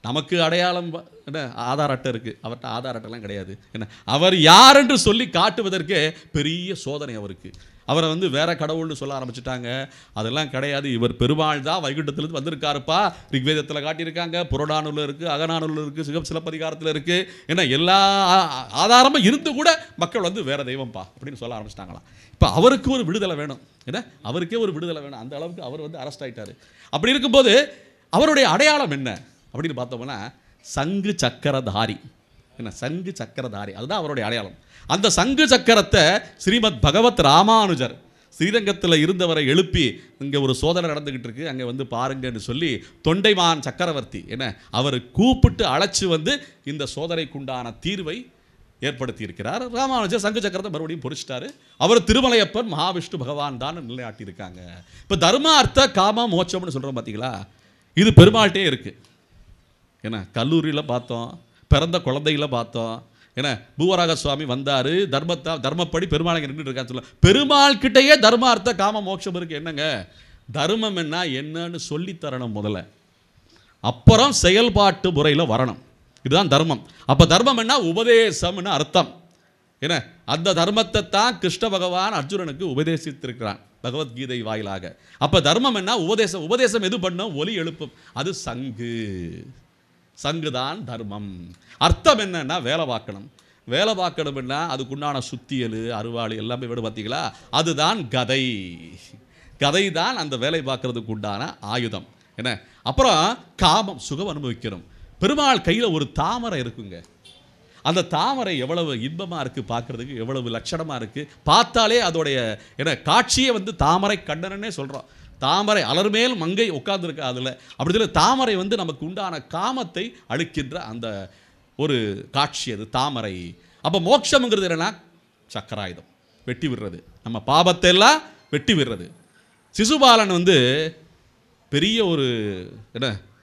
நமக்கு அடையாளம் என்ன, ஆதார் அட்டை இருக்குது, அவர்கிட்ட ஆதார் அட்டைலாம் கிடையாது. என்ன, அவர் யார் என்று சொல்லி காட்டுவதற்கே பெரிய சோதனை அவருக்கு. அவரை வந்து வேற கடவுள்னு சொல்ல ஆரம்பிச்சுட்டாங்க. அதெல்லாம் கிடையாது, இவர் பெருமாள் தான் வைகுண்டத்திலிருந்து வந்திருக்காருப்பா. ரிக்வேதத்தில் காட்டியிருக்காங்க, புறநானூரில் இருக்குது, அகநானூரில் இருக்குது, சிலப்பதிகாரத்தில் இருக்குது. ஏன்னா எல்லா ஆதாரமும் இருந்து கூட மக்கள் வந்து வேற தெய்வம்ப்பா அப்படின்னு சொல்ல ஆரம்பிச்சிட்டாங்களாம். இப்போ அவருக்கு ஒரு விடுதலை வேணும், ஏன்னா அவருக்கே ஒரு விடுதலை வேணும். அந்த அளவுக்கு அவர் வந்து அரெஸ்ட் ஆகிட்டார். அப்படி இருக்கும்போது அவருடைய அடையாளம் என்ன அப்படின்னு பார்த்தோம்னா சங்கு சக்கரதாரி. என்ன, சங்கு சக்கரதாரி, அதுதான் அவருடைய அடையாளம். அந்த சங்கு சக்கரத்தை ஸ்ரீமத் பகவத் ராமானுஜர் ஸ்ரீரங்கத்தில் இருந்தவரை எழுப்பி இங்கே ஒரு சோதனை நடந்துக்கிட்டு இருக்கு, அங்கே வந்து பாருங்கன்னு சொல்லி தொண்டைமான் சக்கரவர்த்தி என்ன அவர் கூப்பிட்டு அழைச்சி வந்து இந்த சோதனைக்குண்டான தீர்வை ஏற்படுத்தி இருக்கிறார். ராமானுஜர் சங்கு சக்கரத்தை மறுபடியும் பொறிச்சிட்டாரு. அவர் திருமலையப்பன் மகாவிஷ்ணு பகவான் தான் நிலையாட்டியிருக்காங்க. இப்போ தர்ம அர்த்த காம மோட்சம்னு சொல்கிறோம் பார்த்தீங்களா, இது பெருமாள்கிட்டே இருக்குது. ஏன்னா கல்லூரியில் பார்த்தோம், பிறந்த குழந்தைகளை பார்த்தோம். ஏன்னா பூவராக சுவாமி வந்தார், தர்மப்படி பெருமாள் இங்கே நின்றுட்டு இருக்கான்னு சொல்ல, பெருமாள் கிட்டையே தர்ம அர்த்த காம மோட்சம் இருக்குது. என்னங்க தர்மம் என்னன்னு சொல்லித்தரணும் முதல்ல, அப்புறம் செயல்பாட்டு முறையில் வரணும். இதுதான் தர்மம். அப்போ தர்மம் என்ன, உபதேசம்னு அர்த்தம். ஏன்னா அந்த தர்மத்தை தான் கிருஷ்ண பகவான் அர்ஜுனனுக்கு உபதேசித்திருக்கிறான் பகவத்கீதை வாயிலாக. அப்போ தர்மம் என்ன, உபதேசம். உபதேசம் எது பண்ணும், ஒலி எழுப்பும், அது சங்கு தான் தர்மம். அர்த்தம் என்னன்னா வேலை பார்க்கணும். வேலை பார்க்கணும்னா அதுக்குண்டான சுத்தியல் அருவாள் எல்லாமே வேணும் பார்த்தீங்களா, அதுதான் கதை தான் அந்த வேலை பார்க்கறதுக்கு உண்டான ஆயுதம். என்ன, அப்புறம் காமம், சுகம் அனுபவிக்கணும். பெருமாள் கையில் ஒரு தாமரை இருக்குங்க, அந்த தாமரை எவ்வளவு இன்பமாக இருக்குது பார்க்குறதுக்கு, எவ்வளவு லட்சணமாக இருக்குது. பார்த்தாலே அதோடைய காட்சியே வந்து தாமரை கண்ணனே சொல்கிறோம். தாமரை அலர்மேல் மங்கை உட்கார்ந்துருக்கா அதில். அப்படி இல்லை, தாமரை வந்து நமக்கு உண்டான காமத்தை அளிக்கின்ற அந்த ஒரு காட்சி, அது தாமரை. அப்போ மோட்சம்ங்கிறது என்னன்னா சக்கராயுதம், வெட்டி விடுறது, நம்ம பாபத்தை எல்லாம் வெட்டி விடுறது. சிசுபாலன் வந்து பெரிய ஒரு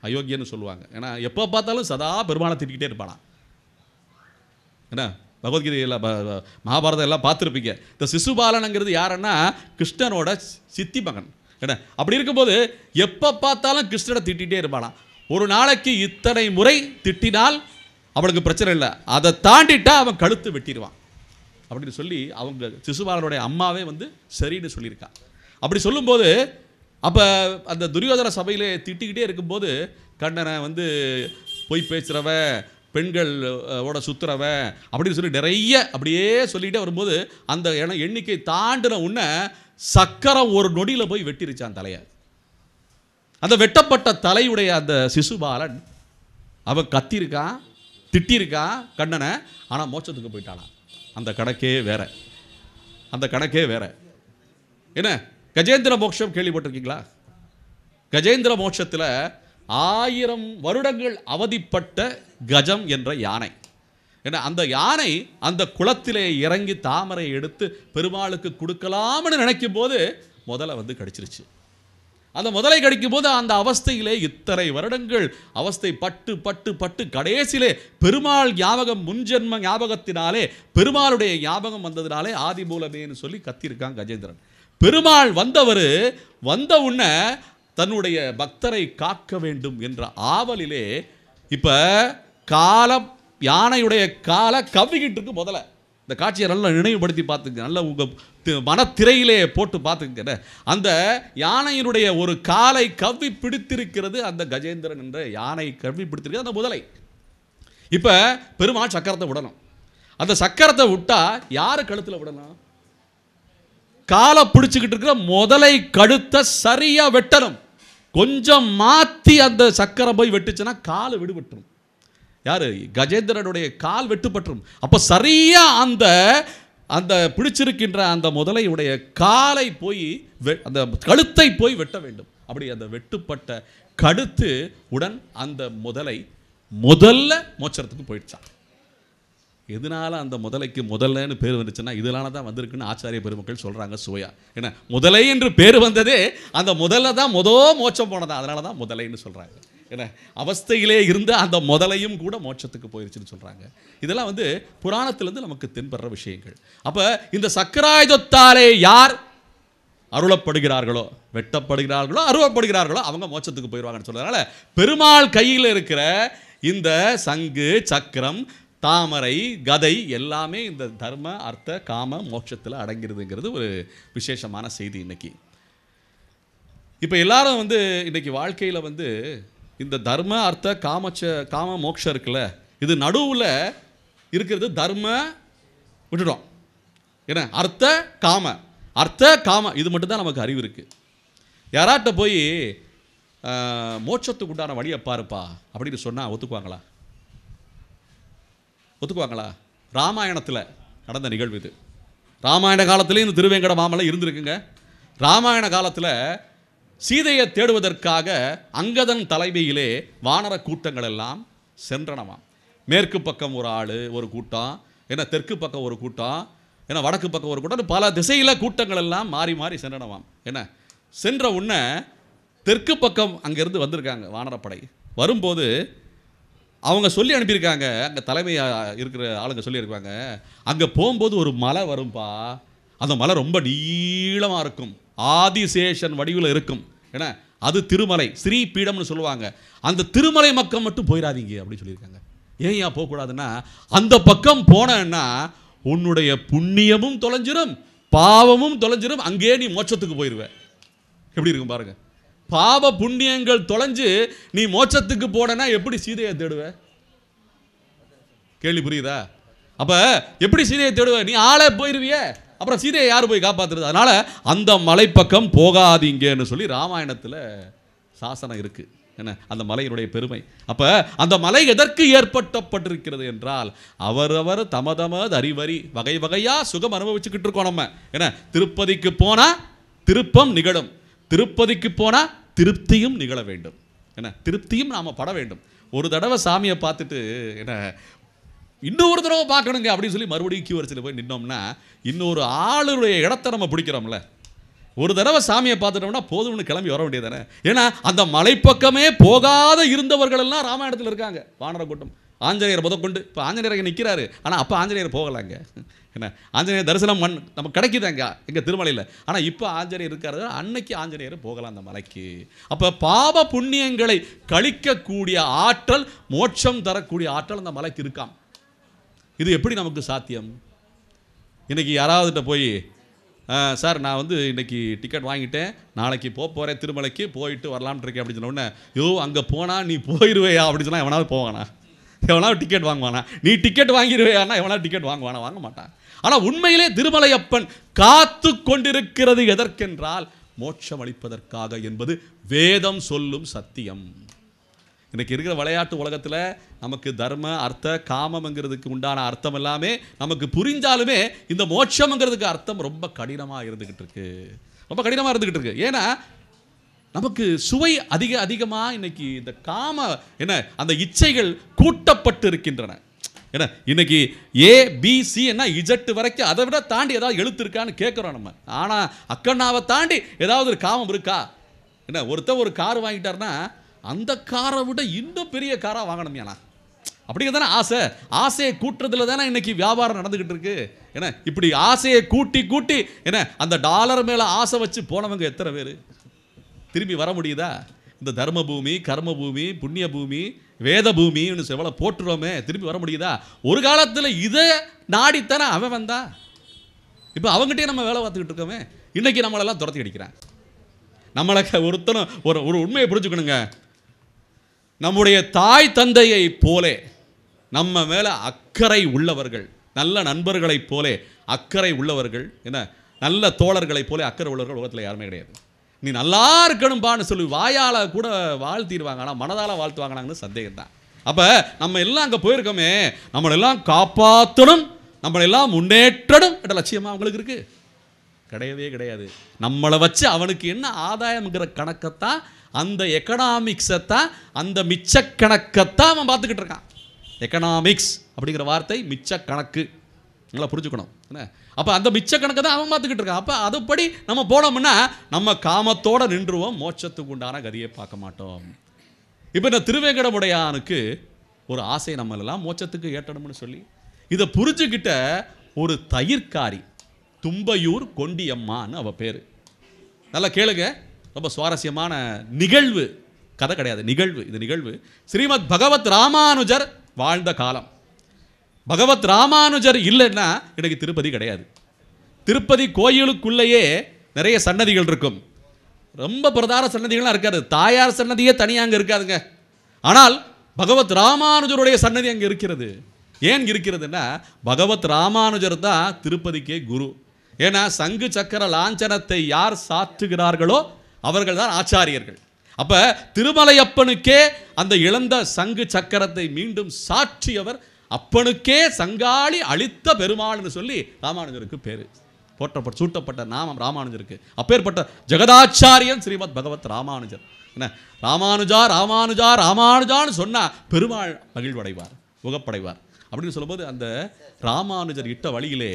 அயோக்கியன்னு சொல்லுவாங்க. ஏன்னா எப்போ பார்த்தாலும் சதா பெருமாளை திட்டிக்கிட்டே இருப்பானா. என்ன, பகவத்கீதையில் மகாபாரதம் எல்லாம் பார்த்துருப்பீங்க. இந்த சிசுபாலனுங்கிறது யாருன்னா கிருஷ்ணனோட சித்தி மகன். என்ன, அப்படி இருக்கும்போது எப்போ பார்த்தாலும் கிருஷ்ணனை திட்டிகிட்டே இருப்பானா. ஒரு நாளைக்கு இத்தனை முறை திட்டினால் அவனுக்கு பிரச்சனை இல்லை, அதை தாண்டிட்டா அவன் கழுத்து வெட்டிடுவான் அப்படின்னு சொல்லி அவங்க சிசுபாலனுடைய அம்மாவே வந்து சரின்னு சொல்லியிருக்கான். அப்படி சொல்லும்போது அப்போ அந்த துரியோதன சபையிலே திட்டிக்கிட்டே இருக்கும்போது கண்ணனை வந்து பொய் பேசுகிறவன், பெண்களோட சுற்றுறவன் அப்படின்னு சொல்லி நிறைய அப்படியே சொல்லிகிட்டே வரும்போது அந்த எண்ணிக்கை தாண்டின உடனே சக்கரம் ஒரு நொடியில் போய் வெட்டிருச்சான் தலையை. அந்த வெட்டப்பட்ட தலையுடைய அந்த சிசுபாலன் அவன் கத்திருக்கான், திட்டிருக்கான் கண்ணனை, ஆனால் மோட்சத்துக்கு போயிட்டானா. அந்த கணக்கே வேற. என்ன, கஜேந்திர மோட்சம் கேள்விப்பட்டிருக்கீங்களா? கஜேந்திர மோட்சத்தில் 1000 வருடங்கள் அவதிப்பட்ட கஜம் என்ற யானை. ஏன்னா அந்த யானை அந்த குளத்திலே இறங்கி தாமரை எடுத்து பெருமாளுக்கு கொடுக்கலாம்னு நினைக்கும் போது முதல்ல வந்து கடிச்சிருச்சு. அந்த முதலை கடிக்கும் போது அந்த அவஸ்தையிலே இத்தனை வருடங்கள் அவஸ்தை பட்டு பட்டு பட்டு கடைசியிலே பெருமாள் ஞாபகம், முன்ஜென்ம ஞாபகத்தினாலே பெருமாளுடைய ஞாபகம் வந்ததினாலே ஆதி மூலமேன்னு சொல்லி கத்திருக்கான் கஜேந்திரன். பெருமாள் வந்த உடனே தன்னுடைய பக்தரை காக்க வேண்டும் என்ற ஆவலிலே இப்ப காலம் யானையுடைய காலை கவ்விக்கிட்டு இருக்கு முதல்ல. இந்த காட்சியை நல்லா நினைவுபடுத்தி பார்த்துங்க, நல்ல உங்கள் மனத்திரையிலே போட்டு பார்த்துங்க. அந்த யானையினுடைய ஒரு காலை கவ்வி பிடித்திருக்கிறது அந்த கஜேந்திரன் என்ற யானை கவ்வி பிடித்திருக்கிறது அந்த முதலை. இப்போ பெருமாள் சக்கரத்தை விடணும். அந்த சக்கரத்தை விட்டா யாரு கழுத்தில் விடணும்? காலை பிடிச்சுக்கிட்டு இருக்கிற முதலை கழுத்தை சரியா வெட்டணும். கொஞ்சம் மாற்றி அந்த சக்கரம் போய் வெட்டுச்சுன்னா கால் விடுபட்டுரும். யாரு? கஜேந்திரனுடைய கால் வெட்டுப்பட்டுரும். அப்போ சரியா அந்த அந்த பிடிச்சிருக்கின்ற அந்த முதலையுடைய காலை போய் அந்த கழுத்தை போய் வெட்ட வேண்டும். அப்படி அந்த வெட்டுப்பட்ட கழுத்து உடன் அந்த முதலை முதல்ல மோட்சத்துக்கு போயிடுச்சான். எதனால அந்த முதலைக்கு முதல்லன்னு பேர் வந்துச்சுன்னா இதனால தான் வந்திருக்குன்னு ஆச்சாரிய பெருமக்கள் சொல்றாங்க சுவையா. ஏன்னா முதலை என்று பேர் வந்ததே அந்த முதல்ல தான் மோட்சம் போனதா, அதனால தான் முதலைன்னு சொல்றாங்க. ஏன்னா அவஸ்தையிலே இருந்த அந்த முதலையும் கூட மோட்சத்துக்கு போயிருச்சுன்னு சொல்றாங்க. இதெல்லாம் புராணத்திலிருந்து நமக்கு தென்படுற விஷயங்கள். அப்ப இந்த சக்கராயுதத்தாலே யார் அருளப்படுகிறார்களோ, வெட்டப்படுகிறார்களோ, அருளப்படுகிறார்களோ அவங்க மோட்சத்துக்கு போயிடுவாங்கன்னு சொல்றதுனால பெருமாள் கையில் இருக்கிற இந்த சங்கு, சக்கரம், தாமரை, கதை எல்லாமே இந்த தர்ம, அர்த்த, காம, மோட்சத்தில் அடங்கிறதுங்கிறது ஒரு விசேஷமான செய்தி இன்னைக்கு. இப்போ எல்லாரும் இன்னைக்கு வாழ்க்கையில் இந்த தர்ம, அர்த்த, காம, மோட்சம் இருக்குல்ல, இது நடுவில் இருக்கிறது தர்ம விட்டுட்டோம். ஏன்னா அர்த்த காம இது மட்டும்தான் நமக்கு அறிவு இருக்கு. யாராட்ட போய் மோட்சத்துக்கு உண்டான வழியை பாருப்பா அப்படின்னு சொன்னால் ஒத்துக்குவாங்களா? ராமாயணத்தில் நடந்த நிகழ்வு இது. ராமாயண காலத்திலே இந்த திருவேங்கட மாமலை இருந்திருக்குங்க. ராமாயண காலத்தில் சீதையை தேடுவதற்காக அங்கதன் தலைமையிலே வானர கூட்டங்கள் எல்லாம் சென்றனவாம். மேற்கு பக்கம் ஒரு ஆள் ஒரு கூட்டம், ஏன்னா தெற்கு பக்கம் ஒரு கூட்டம், ஏன்னா வடக்கு பக்கம் ஒரு கூட்டம், பல திசையில் கூட்டங்கள் எல்லாம் மாறி மாறி சென்றனவாம். என்ன சென்ற உடனே தெற்கு பக்கம் அங்கேருந்து வந்திருக்காங்க வானரப்படை. வரும்போது அவங்க சொல்லி அனுப்பியிருக்காங்க, அங்கே தலைமையாக இருக்கிற ஆளுங்க சொல்லியிருக்காங்க, அங்கே போகும்போது ஒரு மலை வரும்பா, அந்த மலை ரொம்ப நீளமாக இருக்கும், ஆதிசேஷன் வடிவில் இருக்கும். ஏன்னா அது திருமலை, ஸ்ரீ பீடம்னு சொல்லுவாங்க. அந்த திருமலை மக்கள் மட்டும் போயிடாதீங்க அப்படின்னு சொல்லியிருக்காங்க. ஏன் போகக்கூடாதுன்னா, அந்த பக்கம் போனேன்னா உன்னுடைய புண்ணியமும் தொலைஞ்சிரும், பாவமும் தொலைஞ்சிரும், அங்கேயே நீ மோட்சத்துக்கு போயிடுவேன். எப்படி இருக்கும் பாருங்க. பாவ புண்ணியங்கள் தொலைஞ்சு நீ மோட்சத்துக்கு போனா எப்படி சீதையை தேடுவ? கேள்வி புரியுதா? அப்ப எப்படி சீதையை தேடுவ? நீ ஆளே போயிருவிய, அப்புறம் சீதையை யாரு போய் காப்பாத்துறது? அதனால அந்த மலை பக்கம் போகாதீங்கன்னு சொல்லி ராமாயணத்தில் சாசனம் இருக்கு. என்ன அந்த மலையினுடைய பெருமை. அப்ப அந்த மலை எதற்கு ஏற்பட்டப்பட்டிருக்கிறது என்றால், அவரவர் தமதமது அறிவறி வகை வகையா சுகம் அனுபவிச்சுக்கிட்டு இருக்கோம் நம்ம. என்ன திருப்பதிக்கு போனா திருப்பம் நிகழும், திருப்பதிக்கு போனா திருப்தியும் நிகழ வேண்டும். என்ன திருப்தியும் நாம பட வேண்டும். ஒரு தடவை சாமியை பார்த்துட்டு என்ன இன்னொரு தடவை பார்க்கணுங்க அப்படின்னு சொல்லி மறுபடியும் கியூ வரிசையில் போய் நின்னோம்னா இன்னொரு ஆளுடைய இடத்த நம்ம பிடிக்கிறோம்ல. ஒரு தடவை சாமியை பார்த்துட்டோம்னா போதும்னு கிளம்பி வர வேண்டியதானே. ஏன்னா அந்த மலைப்பக்கமே போகாத இருந்தவர்கள் எல்லாம் ராமாயணத்தில் இருக்காங்க. வானர கூட்டம் ஆஞ்சநேயர் முதற்கொண்டு. இப்போ ஆஞ்சநேயர் இங்கே நிற்கிறாரு, ஆனால் அப்போ ஆஞ்சநேயர் போகலாங்க. என்ன ஆஞ்சநேயர் தரிசனம் நமக்கு கிடைக்குதாங்க எங்கள் திருமலையில். ஆனால் இப்போ ஆஞ்சநேயர் இருக்காரு, அன்னைக்கு ஆஞ்சநேயர் போகலாம் அந்த மலைக்கு. அப்போ பாவ புண்ணியங்களை கழிக்கக்கூடிய ஆற்றல், மோட்சம் தரக்கூடிய ஆற்றல் அந்த மலைக்கு இருக்காம். இது எப்படி நமக்கு சாத்தியம்? இன்னைக்கு யாராவதுகிட்ட போய், சார் நான் இன்னைக்கு டிக்கெட் வாங்கிட்டேன், நாளைக்கு போகிறேன் திருமலைக்கு, போயிட்டு வரலாம்னு இருக்கேன் அப்படின்னு சொன்ன உடனே, யோ அங்கே போனால் நீ போயிடுவேயா அப்படின்னு சொன்னால் எவனாவது போவானா? எவனாவது டிக்கெட் வாங்குவானா? நீ டிக்கெட் வாங்கிடுவேயானா எவனாவது டிக்கெட் வாங்குவானா? வாங்க மாட்டான். ஆனால் உண்மையிலே திருமலையப்பன் காத்து கொண்டிருக்கிறது எதற்கென்றால் மோட்சம் அளிப்பதற்காக என்பது வேதம் சொல்லும் சத்தியம். இன்னைக்கு இருக்கிற விளையாட்டு உலகத்தில் நமக்கு தர்ம, அர்த்த, காமம்ங்கிறதுக்கு உண்டான அர்த்தம் எல்லாமே நமக்கு புரிஞ்சாலுமே இந்த மோட்சம்ங்கிறதுக்கு அர்த்தம் ரொம்ப கடினமாக இருந்துகிட்டு இருக்கு, ரொம்ப கடினமாக இருந்துகிட்டு இருக்கு. ஏன்னா நமக்கு சுவை அதிகமாக இன்னைக்கு இந்த காம என்ன அந்த இச்சைகள் கூட்டப்பட்டு இருக்கின்றன. ஏன்னா இன்னைக்கு ABC என்ன இஜெட் வரைக்கும் அதை விட தாண்டி ஏதாவது எழுத்து இருக்கான்னு கேட்குறோம் நம்ம. ஆனால் அக்கண்ணாவை தாண்டி ஏதாவது ஒரு காமம் இருக்கா? என்ன ஒருத்தர் ஒரு கார் வாங்கிட்டாருன்னா அந்த காரை விட இன்னும் பெரிய காராக வாங்கணும். ஏன்னா அப்படிங்க தானே ஆசையை கூட்டுறதுல தானே இன்னைக்கு வியாபாரம் நடந்துகிட்டு இருக்கு. ஏன்னா இப்படி ஆசையை கூட்டி என்ன அந்த டாலர் மேலே ஆசை வச்சு போனவங்க எத்தனை பேர் திரும்பி வர முடியுதா? இந்த தர்ம பூமி, கர்ம பூமி, புண்ணிய பூமி வேத பூமின்னு செவலை போட்டுருவோமே, திருப்பி வர முடியுதா? ஒரு காலத்தில் இதை நாடித்தானே அவன் வந்தா. இப்போ அவங்ககிட்டயே நம்ம வேலை பார்த்துக்கிட்டு இருக்கோமே. இன்னைக்கு நம்மளெல்லாம் துரத்தி அடிக்கிறான். நம்மளை ஒருத்தனும் ஒரு உண்மையை புரிஞ்சுக்கணுங்க. நம்முடைய தாய் தந்தையை போலே நம்ம மேலே அக்கறை உள்ளவர்கள், நல்ல நண்பர்களைப் போலே அக்கறை உள்ளவர்கள், என்ன நல்ல தோழர்களைப் போலே அக்கறை உள்ளவர்கள் உலகத்தில் யாருமே கிடையாது. நீ நல்லா இருக்கணும்பான்னு சொல்லி வாயால் கூட வாழ்த்திடுவாங்க, ஆனால் மனதால் வாழ்த்துவாங்கன்னு சந்தேகம் தான். அப்போ நம்ம எல்லாம் அங்கே போயிருக்கோமே, நம்மளெல்லாம் காப்பாற்றணும், நம்மளெல்லாம் முன்னேற்றணும் என்ற லட்சியமாக அவங்களுக்கு இருக்குது? கிடையவே கிடையாது. நம்மளை வச்சு அவனுக்கு என்ன ஆதாயம்ங்கிற கணக்கைத்தான், அந்த எக்கனாமிக்ஸை தான், அந்த மிச்ச கணக்கைத்தான் அவன் பார்த்துக்கிட்டு இருக்கான். எக்கனாமிக்ஸ் அப்படிங்கிற வார்த்தை மிச்ச கணக்கு, நல்லா புரிஞ்சுக்கணும் என்ன. அப்போ அந்த மிச்ச கணக்கை தான் அவன் பார்த்துக்கிட்டு இருக்கான். அப்போ அதுபடி நம்ம போனோம்னா நம்ம காமத்தோடு நின்றுவோம், மோட்சத்துக்கு உண்டான கதியை பார்க்க மாட்டோம். இப்போ இந்த திருவேங்கடமுடையானுக்கு ஒரு ஆசை, நம்மளெல்லாம் மோட்சத்துக்கு ஏற்றணும்னு சொல்லி இதை புரிஞ்சுக்கிட்ட ஒரு தயிர்காரி, தும்பையூர் கொண்டியம்மான்னு அவள் பேர். நல்லா கேளுங்க, ரொம்ப சுவாரஸ்யமான நிகழ்வு, கதை கிடையாது, நிகழ்வு. இது நிகழ்வு ஸ்ரீமத் பகவத் ராமானுஜர் வாழ்ந்த காலம். பகவத் ராமானுஜர் இல்லைன்னா எனக்கு திருப்பதி கிடையாது. திருப்பதி கோயிலுக்குள்ளேயே நிறைய சன்னதிகள் இருக்கும், ரொம்ப பிரதான சன்னதிகள்லாம் இருக்காது. தாயார் சன்னதியே தனியாக அங்கே இருக்காதுங்க. ஆனால் பகவத் ராமானுஜருடைய சன்னதி அங்கே இருக்கிறது. ஏன் இருக்கிறதுன்னா, பகவத் ராமானுஜர் தான் திருப்பதிக்கே குரு. ஏன்னா சங்கு சக்கர லாஞ்சனத்தை யார் சாற்றுகிறார்களோ அவர்கள் தான் ஆச்சாரியர்கள். அப்போ திருமலையப்பனுக்கே அந்த இழந்த சங்கு சக்கரத்தை மீண்டும் சாற்றியவர், அப்பனுக்கே சங்காளி அளித்த பெருமாள்னு சொல்லி ராமானுஜருக்கு பேர் போற்றப்பட்ட, சூட்டப்பட்ட நாமம் ராமானுஜருக்கு. அப்பேற்பட்ட ஜெகதாச்சாரியன் ஸ்ரீமத் பகவத் ராமானுஜர். என்ன ராமானுஜா ராமானுஜா ராமானுஜான்னு சொன்னால் பெருமாள் மகிழ்வடைவார், முகப்படைவார். அப்படின்னு சொல்லும்போது அந்த ராமானுஜர் இட்ட வழியிலே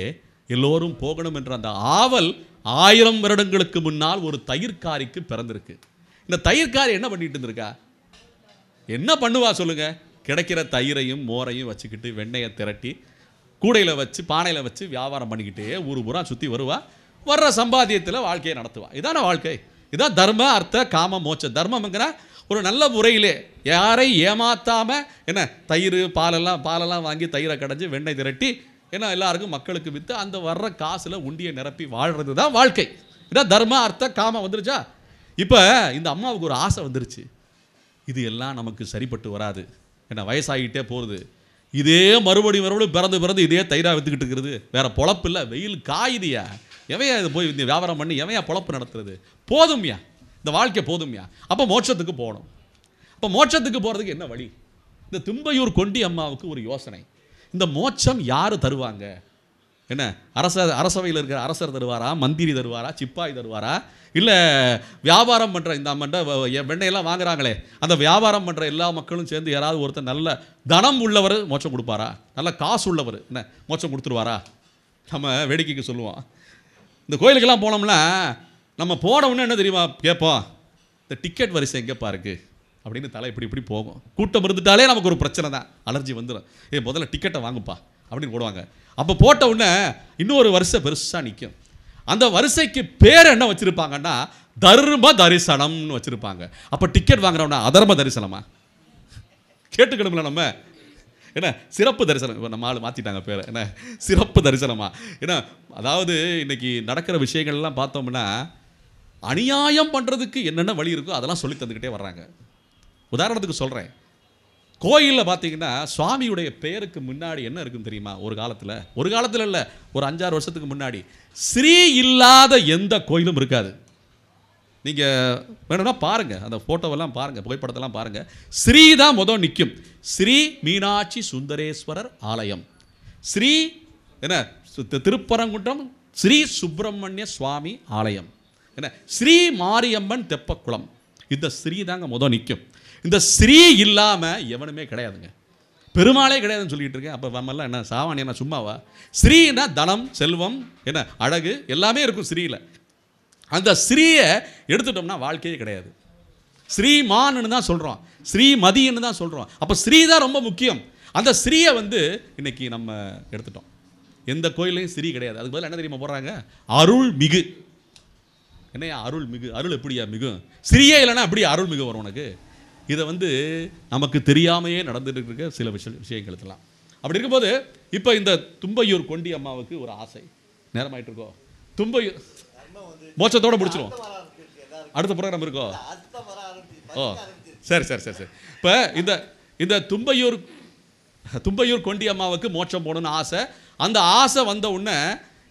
எல்லோரும் போகணும் என்ற அந்த ஆவல் 1000 வருடங்களுக்கு முன்னால் ஒரு தயிர்காரிக்கு பிறந்திருக்கு. இந்த தயிர்காரி என்ன பண்ணிட்டு இருந்திருக்கா? என்ன பண்ணுவா சொல்லுங்க? கிடைக்கிற தயிரையும் மோரையும் வச்சுக்கிட்டு வெண்ணெயை திரட்டி கூடையில் வச்சு பானையில் வச்சு வியாபாரம் பண்ணிக்கிட்டே ஊர் பூரா சுற்றி வருவா. வர்ற சம்பாத்தியத்தில் வாழ்க்கையை நடத்துவா. இதான வாழ்க்கை. இதான் தர்ம அர்த்த காம மோட்ச. தர்மம்ங்கிற ஒரு நல்ல முறையிலே யாரை ஏமாத்தாமல் என்ன தயிர் பாலெல்லாம் வாங்கி தயிரை கடைஞ்சி வெண்ணெய் திரட்டி ஏன்னா எல்லாருக்கும் மக்களுக்கு விற்று அந்த வர்ற காசில் உண்டியை நிரப்பி வாழ்கிறது தான் வாழ்க்கை. இதான் தர்ம அர்த்த காமம் வந்துருச்சா? இப்போ இந்த அம்மாவுக்கு ஒரு ஆசை வந்துருச்சு, இது எல்லாம் நமக்கு சரிப்பட்டு வராது, ஏன்னா வயசாகிட்டே போகிறது, இதே மறுபடியும் பிறந்து இதே தயிராக விற்றுக்கிட்டு இருக்கிறது, வேறு பொழப்பு இல்லை, வெயில் காயுதியா, எவையா இது போய் இந்த வியாபாரம் பண்ணி எவையா பொழப்பு நடத்துறது, போதும்யா இந்த வாழ்க்கை போதும்யா. அப்போ மோட்சத்துக்கு போகணும். அப்போ மோட்சத்துக்கு போகிறதுக்கு என்ன வழி? இந்த தும்பையூர் கொண்டி அம்மாவுக்கு ஒரு யோசனை, இந்த மோட்சம் யார் தருவாங்க? என்ன அரசவையில் இருக்கிற அரசர் தருவாரா, மந்திரி தருவாரா, சிப்பாய் தருவாரா, இல்லை வியாபாரம் பண்ணுற இந்த அம்மன்ட்ட வெண்ணையெல்லாம் வாங்குறாங்களே அந்த வியாபாரம் பண்ணுற எல்லா மக்களும் சேர்ந்து யாராவது ஒருத்தர் நல்ல தனம் உள்ளவர் மோட்சம் கொடுப்பாரா, நல்ல காசு உள்ளவர் என்ன மோட்சம் கொடுத்துருவாரா? நம்ம வேடிக்கைக்கு சொல்லுவோம், இந்த கோயிலுக்கெல்லாம் போனோம்னா நம்ம போனோம்னா என்ன தெரியுமா கேட்போம், இந்த டிக்கெட் வரிசை எங்கேப்பா இருக்குது அப்படின்னு தலை இப்படி போகும். கூட்டம் இருந்துட்டாலே நமக்கு ஒரு பிரச்சனை தான், அலர்ஜி வந்துடும். முதல்ல டிக்கெட்டை வாங்குப்பா அப்படின்னு போடுவாங்க. அப்போ போட்ட உடனே இன்னொரு வரிசை பெருசாக நிற்கும். அந்த வரிசைக்கு பேர் என்ன வச்சுருப்பாங்கன்னா தர்ம தரிசனம்னு வச்சுருப்பாங்க. அப்போ டிக்கெட் வாங்குறோம்னா அதர்ம தரிசனமா கேட்டுக்கணும்ல நம்ம, என்ன சிறப்பு தரிசனம். இப்போ நம்ம ஆள் மாற்றிட்டாங்க பேரை, என்ன சிறப்பு தரிசனமா? ஏன்னா அதாவது இன்னைக்கு நடக்கிற விஷயங்கள்லாம் பார்த்தோம்னா அநியாயம் பண்ணுறதுக்கு என்னென்ன வழி இருக்கோ அதெல்லாம் சொல்லி தந்துக்கிட்டே வர்றாங்க. உதாரணத்துக்கு சொல்கிறேன், கோயிலில் பார்த்தீங்கன்னா சுவாமியுடைய பெயருக்கு முன்னாடி என்ன இருக்குன்னு தெரியுமா? ஒரு காலத்தில் இல்லை, ஒரு 5-6 வருஷத்துக்கு முன்னாடி ஸ்ரீ இல்லாத எந்த கோயிலும் இருக்காது. நீங்கள் வேணும்னா பாருங்கள், அந்த ஃபோட்டோவெல்லாம் பாருங்கள், புகைப்படத்தெல்லாம் பாருங்கள். ஸ்ரீ தான் முதல் நிற்கும். ஸ்ரீ மீனாட்சி சுந்தரேஸ்வரர் ஆலயம், ஸ்ரீ என்ன திருப்பரங்குன்றம் ஸ்ரீ சுப்பிரமணிய சுவாமி ஆலயம், என்ன ஸ்ரீ மாரியம்மன் தெப்பக்குளம். இந்த ஸ்ரீ தாங்க முதல் நிற்கும். இந்த ஸ்ரீ இல்லாமல் எவனுமே கிடையாதுங்க, பெருமாளே கிடையாதுன்னு சொல்லிட்டு இருக்கேன். அப்போ நம்மெல்லாம் என்ன சாவானி என்ன சும்மாவா? ஸ்ரீனா தனம் செல்வம் என்ன அழகு எல்லாமே இருக்கும் ஸ்ரீயில். அந்த ஸ்ரீயை எடுத்துட்டோம்னா வாழ்க்கையே கிடையாது. ஸ்ரீமான்னு தான் சொல்கிறோம், ஸ்ரீமதின்னு தான் சொல்கிறோம். அப்போ ஸ்ரீ தான் ரொம்ப முக்கியம். அந்த ஸ்ரீயை இன்னைக்கு நம்ம எடுத்துட்டோம். எந்த கோயிலையும் ஸ்ரீ கிடையாது. அதுக்கு பதில் என்ன தெரியுமா போடுறாங்க? அருள் மிகு. என்னையா அருள் மிகு? அருள் எப்படியா மிகும்? ஸ்ரீயே இல்லைன்னா எப்படி அருள் மிகு வரும் உனக்கு? இதை நமக்கு தெரியாமையே நடந்துட்டு இருக்க சில விஷயங்கள் இதெல்லாம். அப்படி இருக்கும்போது இப்போ இந்த தும்பையூர் கொண்டி அம்மாவுக்கு ஒரு ஆசை. நேரமாயிட்டு இருக்கோம். தும்பையூர் மோட்சத்தோட முடிச்சிருவோம். அடுத்த ப்ரோக்ராம் இருக்கோ? ஓ சரி சரி சரி சரி. இப்போ இந்த தும்பையூர் கொண்டி அம்மாவுக்கு மோட்சம் போகணும்னு ஆசை. அந்த ஆசை வந்த உடனே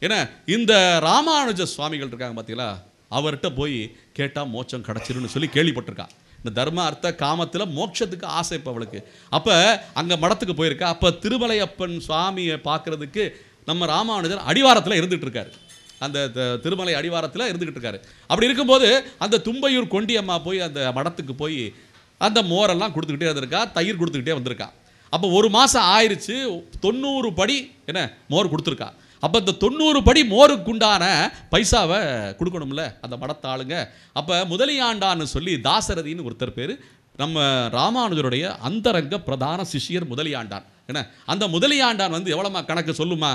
ஏன்னா இந்த ராமானுஜ சுவாமிகள் இருக்காங்க பார்த்தீங்களா, அவர்கிட்ட போய் கேட்டால் மோட்சம் கிடச்சிருன்னு சொல்லி கேள்விப்பட்டிருக்கா. இந்த தர்ம அர்த்த காமத்தில் மோட்சத்துக்கு ஆசை இப்போ அவளுக்கு. அப்போ அங்கே மடத்துக்கு போயிருக்கா. அப்போ திருமலையப்பன் சுவாமியை பார்க்குறதுக்கு நம்ம ராமானுஜர் அடிவாரத்தில் இருந்துகிட்டு இருக்காரு. அந்த திருமலை அடிவாரத்தில் இருந்துக்கிட்டு இருக்காரு. அப்படி இருக்கும்போது அந்த தும்பையூர் கொண்டி அம்மா போய் அந்த மடத்துக்கு போய் அந்த மோரெல்லாம் கொடுத்துக்கிட்டே வந்திருக்கா, தயிர் கொடுத்துக்கிட்டே வந்திருக்கா. அப்போ ஒரு மாதம் ஆயிடுச்சு, 90 படி மோர் கொடுத்துருக்கா. அப்போ இந்த 90 படி மோருக்குண்டான பைசாவை கொடுக்கணும்ல அந்த மடத்தாளுங்க. அப்போ முதலியாண்டான்னு சொல்லி தாசரதின்னு ஒருத்தர் பேர், நம்ம ராமானுஜருடைய அந்தரங்க பிரதான சிஷியர் முதலியாண்டான். அந்த முதலியாண்டான் எவ்வளோமா கணக்கு சொல்லுமா?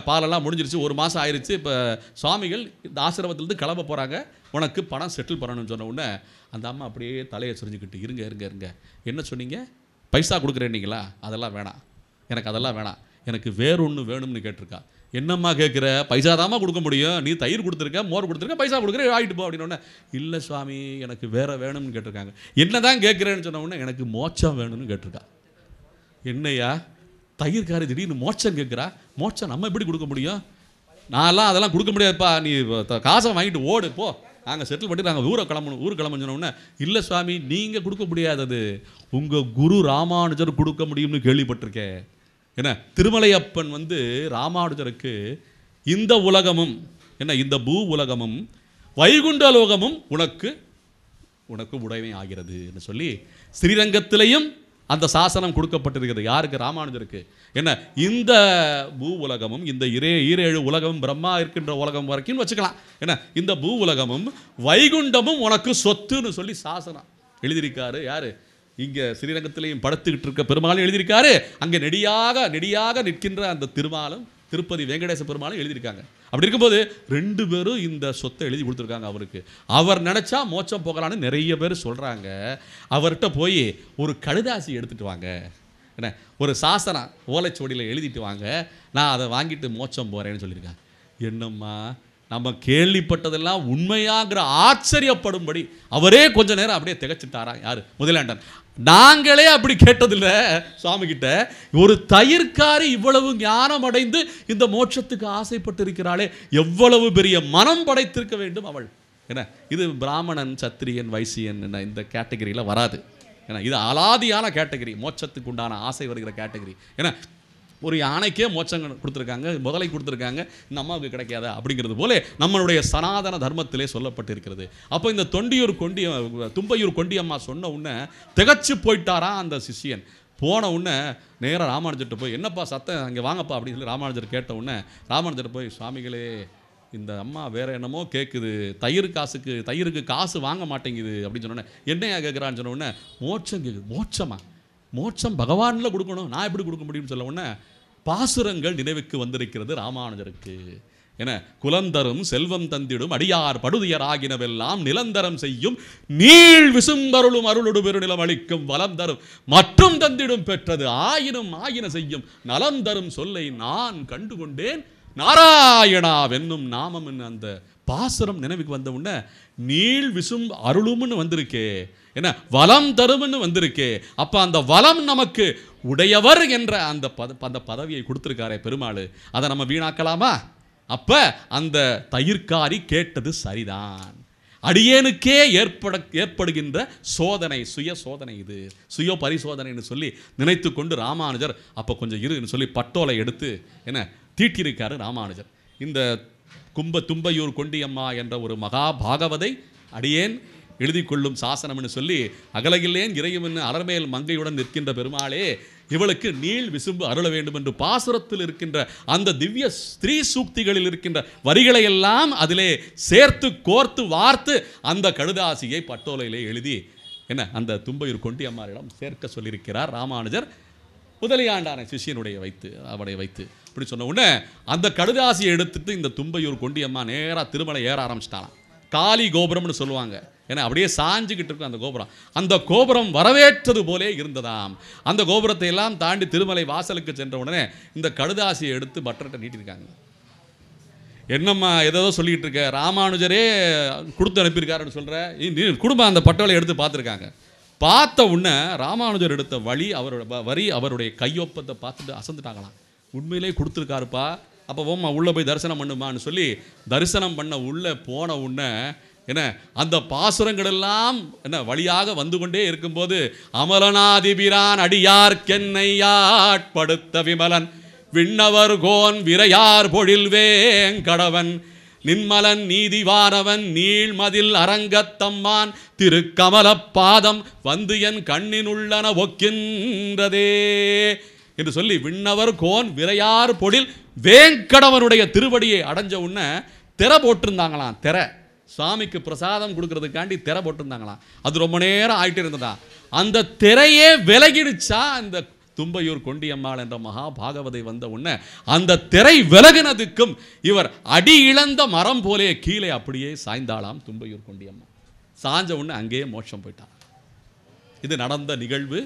பாலெல்லாம் முடிஞ்சிருச்சு, ஒரு மாதம் ஆயிடுச்சு. இப்போ சுவாமிகள் இந்த ஆசிரமத்திலேருந்து கிளம்ப போகிறாங்க, உனக்கு பணம் செட்டில் பண்ணணும்னு சொன்ன உடனே அந்த அம்மா அப்படியே தலையை சொரிஞ்சுக்கிட்டு இருங்க என்ன சொன்னீங்க? பைசா கொடுக்குறேன்னீங்களா? அதெல்லாம் வேணாம், எனக்கு அதெல்லாம் வேணாம், எனக்கு வேறொன்று வேணும்னு கேட்டிருக்கா. என்னம்மா கேட்குற? பைசா தாம்மா கொடுக்க முடியும், நீ தயிர் கொடுத்துருக்க, மோர் கொடுத்துருக்க, பைசா கொடுக்குற, ஆகிட்டு போ அப்படின்னோடனே இல்லை சுவாமி எனக்கு வேறு வேணும்னு கேட்டிருக்காங்க. என்ன தான் கேட்குறேன்னு சொன்ன உடனே எனக்கு மோட்சம் வேணும்னு கேட்டிருக்கா. என்னையா தயிர்காரி திடீர்னு மோட்சம் கேட்குறா? மோட்சம் நம்ம எப்படி கொடுக்க முடியும்? நான்லாம் அதெல்லாம் கொடுக்க முடியாதுப்பா, நீ காசை வாங்கிட்டு ஓடு போ, நாங்கள் செட்டில் பண்ணி நாங்கள் ஊருக்கு கிளம்பணும் சொன்னோன்னே இல்லை சுவாமி நீங்கள் கொடுக்க முடியாதது, உங்கள் குரு ராமானுஜர் கொடுக்க முடியும்னு கேள்விப்பட்டிருக்கேன். திருமலையப்பன் ராமானுஜருக்கு இந்த உலகமும் இந்த பூ உலகமும் வைகுண்ட லோகமும் உனக்கு உடைமை ஆகிறது என்று சொல்லி ஸ்ரீரங்கத்திலையும் அந்த சாசனம் கொடுக்கப்பட்டிருக்கிறது. யாருக்கு? ராமானுஜருக்கு. இந்த பூ உலகமும் இந்த ஈரேழு உலகமும் பிரம்மா இருக்கின்ற உலகம் வரைக்கும் வச்சுக்கலாம். இந்த பூ உலகமும் வைகுண்டமும் உனக்கு சொத்துன்னு சொல்லி சாசனம் எழுதியிருக்காரு. யாரு? இங்கே ஸ்ரீரங்கத்திலையும் படுத்துக்கிட்டு இருக்க பெருமாளும் எழுதியிருக்காரு, அங்கே நெடியாக நிற்கின்ற அந்த திருப்பதி வெங்கடேச பெருமாளும் எழுதியிருக்காங்க. அப்படி இருக்கும்போது 2 பேரும் இந்த சொத்தை எழுதி கொடுத்துருக்காங்க அவருக்கு. அவர் நினச்சா மோட்சம் போகலான்னு நிறைய பேர் சொல்கிறாங்க. அவர்கிட்ட போய் ஒரு கடுதாசி எடுத்துகிட்டு வாங்க, ஒரு சாசனம் ஓலைச்சுவடியில் எழுதிட்டு வாங்க, நான் அதை வாங்கிட்டு மோட்சம் போகிறேன்னு சொல்லியிருக்காங்க. என்னம்மா நம்ம கேள்விப்பட்டதெல்லாம் உண்மையாங்கிற ஆச்சரியப்படும்படி அவரே கொஞ்ச நேரம் அப்படியே திகச்சிட்டாரா. யார்? முதலியாண்டான். நாங்களே அப்படி கேட்டதில்லை சுவாமி கிட்ட. ஒரு தயிர்காரி இவ்வளவு ஞானம் அடைந்து இந்த மோட்சத்துக்கு ஆசைப்பட்டு இருக்கிறாளே, எவ்வளவு பெரிய மனம் படைத்திருக்க வேண்டும் அவள். இது பிராமணன் சத்திரியன் வைசியன் இந்த கேட்டகரியில் வராது. இது அலாதியான கேட்டகரி, மோட்சத்துக்கு உண்டான ஆசை வருகிற கேட்டகரி. ஒரு யானைக்கே மோட்சம் கொடுத்துருக்காங்க, முதலை கொடுத்துருக்காங்க, இந்த அம்மாவுக்கு கிடைக்காதா அப்படிங்கிறது போல நம்மளுடைய சனாதன தர்மத்திலே சொல்லப்பட்டிருக்கிறது. அப்போ இந்த தும்பையூர் கொண்டி அம்மா சொன்ன உடனே திகச்சு போயிட்டாரா அந்த சிஷியன். போன உடனே நேராக ராமானுஜர்கிட்ட போய் என்னப்பா சத்தம், அங்கே வாங்கப்பா அப்படின்னு சொல்லி ராமானுஜர் கேட்ட உடனே ராமானுஜர் போய் சுவாமிகளே இந்த அம்மா வேற என்னமோ கேட்குது, தயிருக்கு காசு வாங்க மாட்டேங்குது அப்படின்னு சொன்னோன்னே என்னையா கேட்குறான்னு சொன்ன உடனே மோட்சம் கேட்குது. மோட்சம் பகவானில் கொடுக்கணும், நான் எப்படி கொடுக்க முடியும்னு சொல்ல உடனே பாசுரங்கள் நினைவுக்கு வந்திருக்கிறது ராமானுஜருக்கு. குலந்தரும் செல்வம் தந்திடும் அடியார் படுதியராகினவெல்லாம் நிலந்தரம் செய்யும் நீள் விசும்பருளும் அருளொடு பெருநிலம் அளிக்கும் வலம் தரும் மற்றும் தந்திடும் பெற்றது ஆயின செய்யும் நலம் தரும் சொல்லை நான் கண்டு கொண்டேன் நாராயணா வென்னும் நாமம். அந்த பாசுரம் நினைவுக்கு வந்த உடனே நீள் விசும் அருளும்னு வந்திருக்கே, வலம் தரும்னு வந்திருக்கே. அப்ப அந்த வலம் நமக்கு உடையவர் என்ற அந்த பதவியை கொடுத்திருக்காரே பெருமாள், அதை நம்ம வீணாக்கலாமா? அப்ப அந்த தயிர்காரி கேட்டது சரிதான். அடியேனுக்கே ஏற்படுகின்ற சோதனை, சுய சோதனை, இது சுய பரிசோதனைன்னு சொல்லி நினைத்து கொண்டு ராமானுஜர் அப்போ கொஞ்சம் இருன்னு சொல்லி பட்டோலை எடுத்து தீட்டியிருக்காரு ராமானுஜர். இந்த தும்பையூர் கொண்டியம்மா என்ற ஒரு மகா பாகவதை அடியேன் எழுதி கொள்ளும் சாசனம்னு சொல்லி அகலகில்லேன் இறையுமென்னு அலர்மேல் மங்கையுடன் நிற்கின்ற பெருமாளே, இவளுக்கு நீள் விசும்பு அருள வேண்டும் என்று பாசுரத்தில் இருக்கின்ற அந்த திவ்ய ஸ்திரீ சூக்திகளில் இருக்கின்ற வரிகளை எல்லாம் அதிலே சேர்த்து கோர்த்து வார்த்து அந்த கடுதாசியை பட்டோலையிலே எழுதி அந்த தும்பையூர் கொண்டியம்மாரிடம் சேர்க்க சொல்லியிருக்கிறார் ராமானுஜர். முதலியாண்டான சிஷியனுடைய அவனை வைத்து அப்படி சொன்ன உடனே அந்த கடுதாசியை எடுத்துட்டு இந்த தும்பையூர் கொண்டியம்மா நேராக திருமலை ஏற ஆரம்பிச்சிட்டாலாம். காளி கோபுரம்னு சொல்லுவாங்க. ஏன்னா அப்படியே சாஞ்சுக்கிட்டு இருக்கும் அந்த கோபுரம். அந்த கோபுரம் வரவேற்றது போலே இருந்ததாம். அந்த கோபுரத்தை எல்லாம் தாண்டி திருமலை வாசலுக்கு சென்ற உடனே இந்த கடுதாசியை எடுத்து பட்டர்கிட்ட நீட்டிருக்காங்க. என்னம்மா ஏதோ சொல்லிக்கிட்டு இருக்க, ராமானுஜரே கொடுத்து அனுப்பியிருக்காருன்னு சொல்கிற, நீ குடும்பம் அந்த பட்டவளை எடுத்து பார்த்துருக்காங்க. பார்த்த உடனே ராமானுஜர் எடுத்த வரி அவருடைய கையொப்பத்தை பார்த்துட்டு அசந்துட்டாங்களாம். உண்மையிலே கொடுத்துருக்காருப்பா, அப்போ ஓம்மா உள்ளே போய் தரிசனம் பண்ணுமான்னு சொல்லி தரிசனம் பண்ண உள்ளே போன உடனே என்ன அந்த பாசுரங்கள் எல்லாம் என்ன வழியாக வந்து கொண்டே இருக்கும்போது, அமலனாதிபிரான் அடியார்க்கென்னை ஆட்படுத்த விமலன் விண்ணவர் கோன் விரையார் பொழில் வேங்கடவன் நின்மலன் நீதிவானவன் நீள்மதில் அரங்கத்தம்மான் திருக்கமலப்பாதம் வந்து என் கண்ணினுள்ளன ஒக்கின்றதே என்று சொல்லி விண்ணவர் கோன் விரையார் பொழில் வேங்கடவனுடைய திருவடியை அடைஞ்ச உடனே திரை போட்டிருந்தாங்களாம். திரை சுவாமிக்கு பிரசாதம் கொடுக்கறதுக்காண்டி திரை போட்டிருந்தாங்களாம். அது ரொம்ப நேரம் ஆகிட்டே இருந்ததா. அந்த திரையே விலகிடுச்சா இந்த தும்பையூர் கொண்டியம்மாள் என்ற மகா பாகவதை வந்த உடனே அந்த திரை விலகினதுக்கும் இவர் அடி இழந்த மரம் போலே கீழே அப்படியே சாய்ந்தாளாம் தும்பையூர் கொண்டியம்மா. சாஞ்ச உடனே அங்கேயே மோட்சம் போயிட்டார். இது நடந்த நிகழ்வு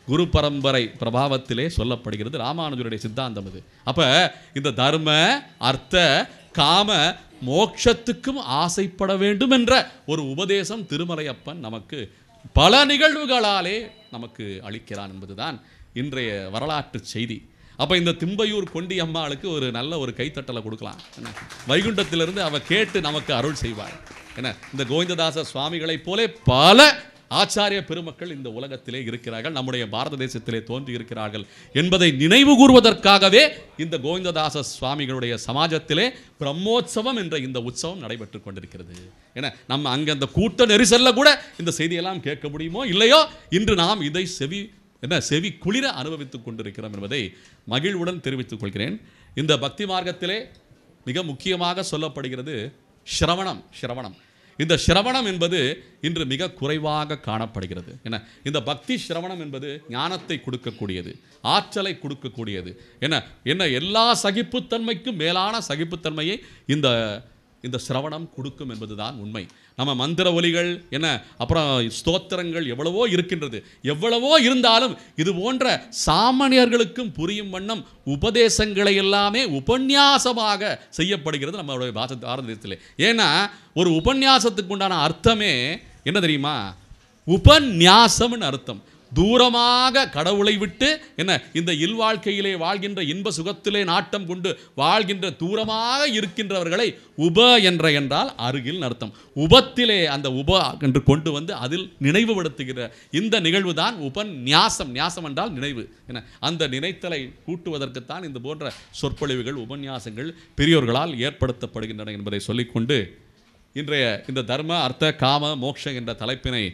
குரு பரம்பரை பிரபாவத்திலே சொல்லப்படுகிறது. ராமானுஜருடைய சித்தாந்தம் இது. அப்ப இந்த தர்ம அர்த்த காம மோட்சத்துக்கும் ஆசைப்பட வேண்டும் என்ற ஒரு உபதேசம் திருமலையப்பன் நமக்கு பல நிகழ்வுகளாலே நமக்கு அளிக்கிறான் என்பதுதான் இன்றைய வரலாற்று செய்தி. அப்போ இந்த திம்பையூர் கொண்டி அம்மாளுக்கு ஒரு நல்ல ஒரு கைத்தட்டலை கொடுக்கலாம். என்ன வைகுண்டத்திலிருந்து அவ கேட்டு நமக்கு அருள் செய்வாள். என்ன இந்த கோவிந்ததாச சுவாமிகளைப் போலே பல ஆச்சாரிய பெருமக்கள் இந்த உலகத்திலே இருக்கிறார்கள், நம்முடைய பாரத தேசத்திலே தோன்றி இருக்கிறார்கள் என்பதை நினைவு கூறுவதற்காகவே இந்த கோவிந்ததாச சுவாமிகளுடைய சமாஜத்திலே பிரம்மோற்சவம் என்ற இந்த உற்சவம் நடைபெற்று கொண்டிருக்கிறது. ஏன்னா நம்ம அங்கே அந்த கூட்ட நெரிசல்ல கூட இந்த செய்தியெல்லாம் கேட்க முடியுமோ இல்லையோ, இன்று நாம் இதை செவி குளிர அனுபவித்துக் கொண்டிருக்கிறோம் என்பதை மகிழ்வுடன் தெரிவித்துக் கொள்கிறேன். இந்த பக்தி மார்க்கத்திலே மிக முக்கியமாக சொல்லப்படுகிறது சிரவணம். இந்த சிரவணம் என்பது இன்று மிக குறைவாக காணப்படுகிறது. என்ன இந்த பக்தி சிரவணம் என்பது ஞானத்தை கொடுக்கக்கூடியது, ஆற்றலை கொடுக்கக்கூடியது. என்ன எல்லா சகிப்புத்தன்மைக்கும் மேலான சகிப்புத்தன்மையை இந்த சிரவணம் கொடுக்கும் என்பதுதான் உண்மை. நம்ம மந்திர ஒலிகள் என்ன அப்புறம் ஸ்தோத்திரங்கள் எவ்வளவோ இருக்கின்றது. எவ்வளவோ இருந்தாலும் இது போன்ற சாமானியர்களுக்கும் புரியும் வண்ணம் உபதேசங்களை எல்லாமே உபன்யாசமாக செய்யப்படுகிறது நம்மளுடைய பாரத தேசத்திலே. ஏன்னா ஒரு உபன்யாசத்துக்கு உண்டான அர்த்தமே என்ன தெரியுமா? உபன்யாசம்னு அர்த்தம். தூரமாக கடவுளை விட்டு என்ன இந்த இல்வாழ்க்கையிலே வாழ்கின்ற இன்ப சுகத்திலே நாட்டம் கொண்டு வாழ்கின்ற தூரமாக இருக்கின்றவர்களை என்றால் அருகில் அர்த்தம். உபத்திலே அந்த என்று கொண்டு வந்து அதில் நினைவுபடுத்துகிற இந்த நிகழ்வு தான் உபன்யாசம். ஞாசம் என்றால் நினைவு. என்ன அந்த நினைத்தலை கூட்டுவதற்குத்தான் இந்த போன்ற சொற்பொழிவுகள் உபன்யாசங்கள் பெரியோர்களால் ஏற்படுத்தப்படுகின்றன என்பதை சொல்லிக்கொண்டு இன்றைய இந்த தர்ம அர்த்த காம மோட்சம் என்ற தலைப்பினை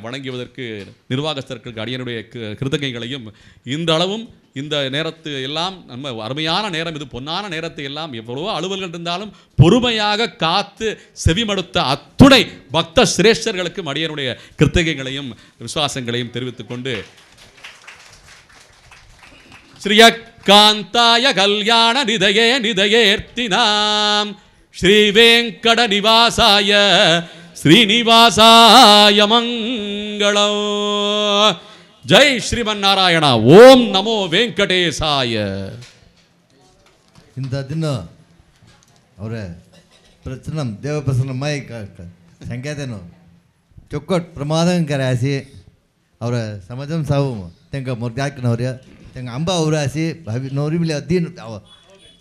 வழங்குவதற்கு நிர்வாகஸ்தர்களுக்கு அடியனுடைய கிருதகைகளையும் இந்த அளவும் இந்த நேரத்து எல்லாம் நம்ம அருமையான நேரம், இது பொன்னான நேரத்தை எல்லாம் எவ்வளவோ அலுவல்கள் இருந்தாலும் பொறுமையாக காத்து செவிமடுத்த அத்துணை பக்த சிரேஷ்டர்களுக்கும் அடியனுடைய கிருத்தகைகளையும் விசுவாசங்களையும் தெரிவித்துக் கொண்டு ஸ்ரீயகாந்தாய கல்யாண நிதயேர்த்தினாம் ஸ்ரீ வெங்கட நிவாசாய ஸ்ரீனிவாசாய மங்களம். ஜெய் ஸ்ரீமன் நாராயணா. ஓம் நமோ வெங்கடேசாய. ಇಂಥ ದಿನ ಅವರ ಪ್ರಚನಂ ದೇವ ಪ್ರಸನ್ನಮೈ ಸಂಕೇತನು ಚೊಕ್ಕಟ್ ಪ್ರಮಾದಂಕರ ಆಸಿ ಅವರ ಸಮಾಜಂ ಸಾವು ತೆಂಗ ಮುರ್ಗಾಕಿನವ್ರ ತೆಂಗ ಅಂಬ ಅವ್ರ ಆಸಿ ನೋರಿ ಬಿಲಿ ಅದ್ದೀನ್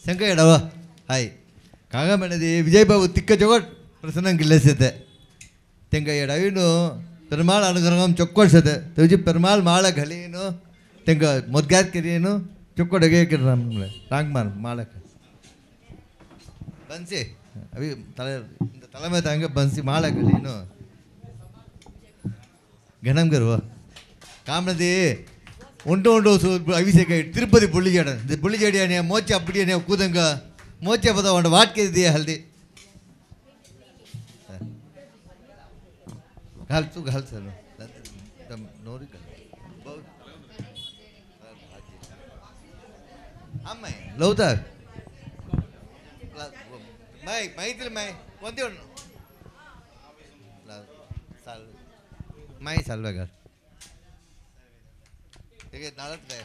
ಶಂಕ ಇಡವ ಹಾಯ್ ಕಾಗಮೆಣದಿ ವಿಜಯ್ ಬಾಬು ತಿಕ್ಕ ಚೊಕ್ಕಟ್ ಪ್ರಸನ್ನಂ ಗಿಲ್ಲಸತೆ ತೆಂಗ ಎಡವಿನು பெருமாள் அனுகிரகம் ಚೊಕ್ಕೊಡ್ಸದೆ ತುಜಿ பெருமாள் மாலை கலியனு ತೆಂಗ ಮುದ್ಗಾತ್ ಕಿರಿಯನು ಚೊಕ್ಕೊಡಗೆ ಕಿರ್ನಮ್ಲೆ ರಾಂಗ್ಮಾನ್ மாலைக்கு பன்சி அவி இந்த தலைமை தாங்க பன்சி மாலை கலியனு கணம் கருவா காமனதி உண்டு அவிசேக திருப்பதி புள்ளிஜாட இந்த புள்ளிஜாடியானே மோச்ச அப்படியே கூதங்க மோச்ச பத உண்ட வாட்கே ಇದೆಯಾ ಹಲ್ದಿ घालतो घाल सर नोरी अम्माई लवता माई माहिती माई कोणती माई सालवेकर ठीक आहे नाळत काय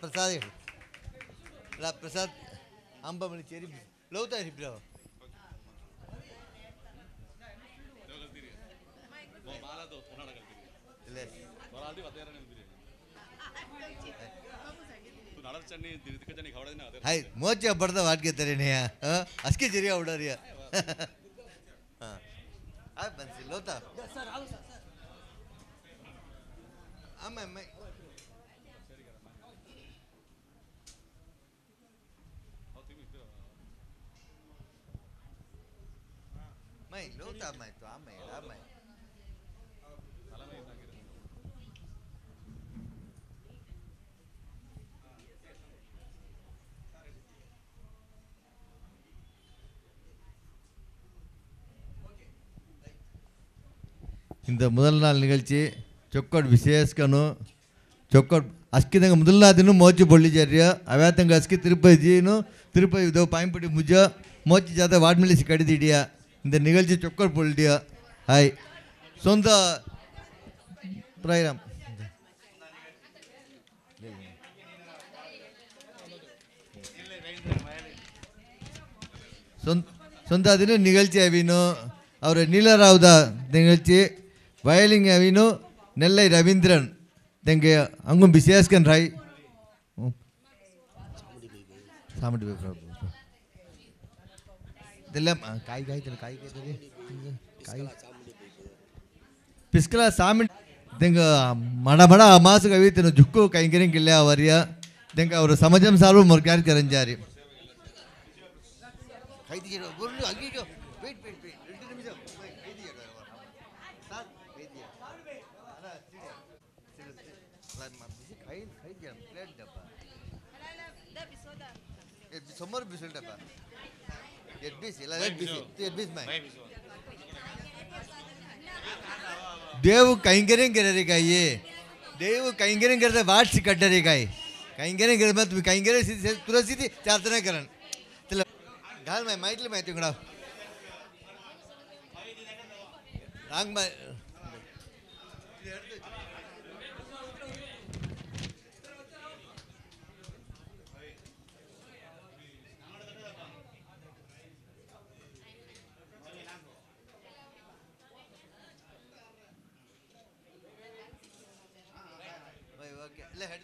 प्रसाद प्रसाद आंबा म्हणे चेरी लवता आहे रिब्रा हाय मोच बडदा वाट घेतरे ने अस्के चेरी आवडा रे हां आ बंसी लवता सर आओ सर आम्ही मैं लोटा मैं तो आमे आमे இந்த முதல் நாள் நிகழ்ச்சி ಚೊಕ್ಕೊಡ್ ವಿಶೇಷಕನು ಚೊಕ್ಕೊಡ್ ಅಸ್ಕಿದಂಗೆ ಮೊದಲನೇ ದಿನ ಮೋಚಿ ಬೊಳ್ಳಿಜಾರ್ಯ ಅವ್ಯಾತಂಗೆ ಅಸ್ಕಿ ತಿರುಪತಿನು ತಿರುಪತಿ ಇದು ಪಾಯಿಂಪಟ್ಟಿ ಮುಜ್ಜ ಮೋಚಿ ಜಾತ ವಾಡ್ಮಿಲಿಸಿ ಕಡಿದಿಡಿಯ இந்த நிகழ்ச்சி ಚೊಕ್ಕೊಡ್ பொள்ளிய ಹಾಯ್ சொந்த ಪ್ರೋಗ್ರಾಮ್ சொந்த ದಿನ நிகழ்ச்சி ಅವಿನು ಅವರ ನೀಲರಾವ್ದ நிகழ்ச்சி வயலிங் அவினு நெல்லை ரவீந்திரன் தெங்க அங்கும் விசேஷகன் ராய் சாமடி இதெல்லாம் காய் காய் தர காய் காய் காய் பிஸ்கலா சாமி தெங்க மடமட மாசு கவித்தன ஜுக்கு கைங்கரியம் கில்லையா வரியா தெங்க அவர் சமஜம் சார்பு முறைக்கார் கரஞ்சாரி கை தீர ஒரு அங்கேயோ வெயிட் வெயிட் வெயிட் 2 நிமிஷம் கை தீர சார் கை தீர அண்ணா கை கை தீர பிளேட் டப்பா दा बिसोदा ये समोर बिसोल डब्बा ये बीस इला ये बीस में देव कहीं करे रे का ये देव कहीं करते वाट से कट रे का कहीं करे मत कहीं करे तुरंत सीधी चारतना करन चलो घाल में माइटले में तिंगड़ा रांग में ले हेड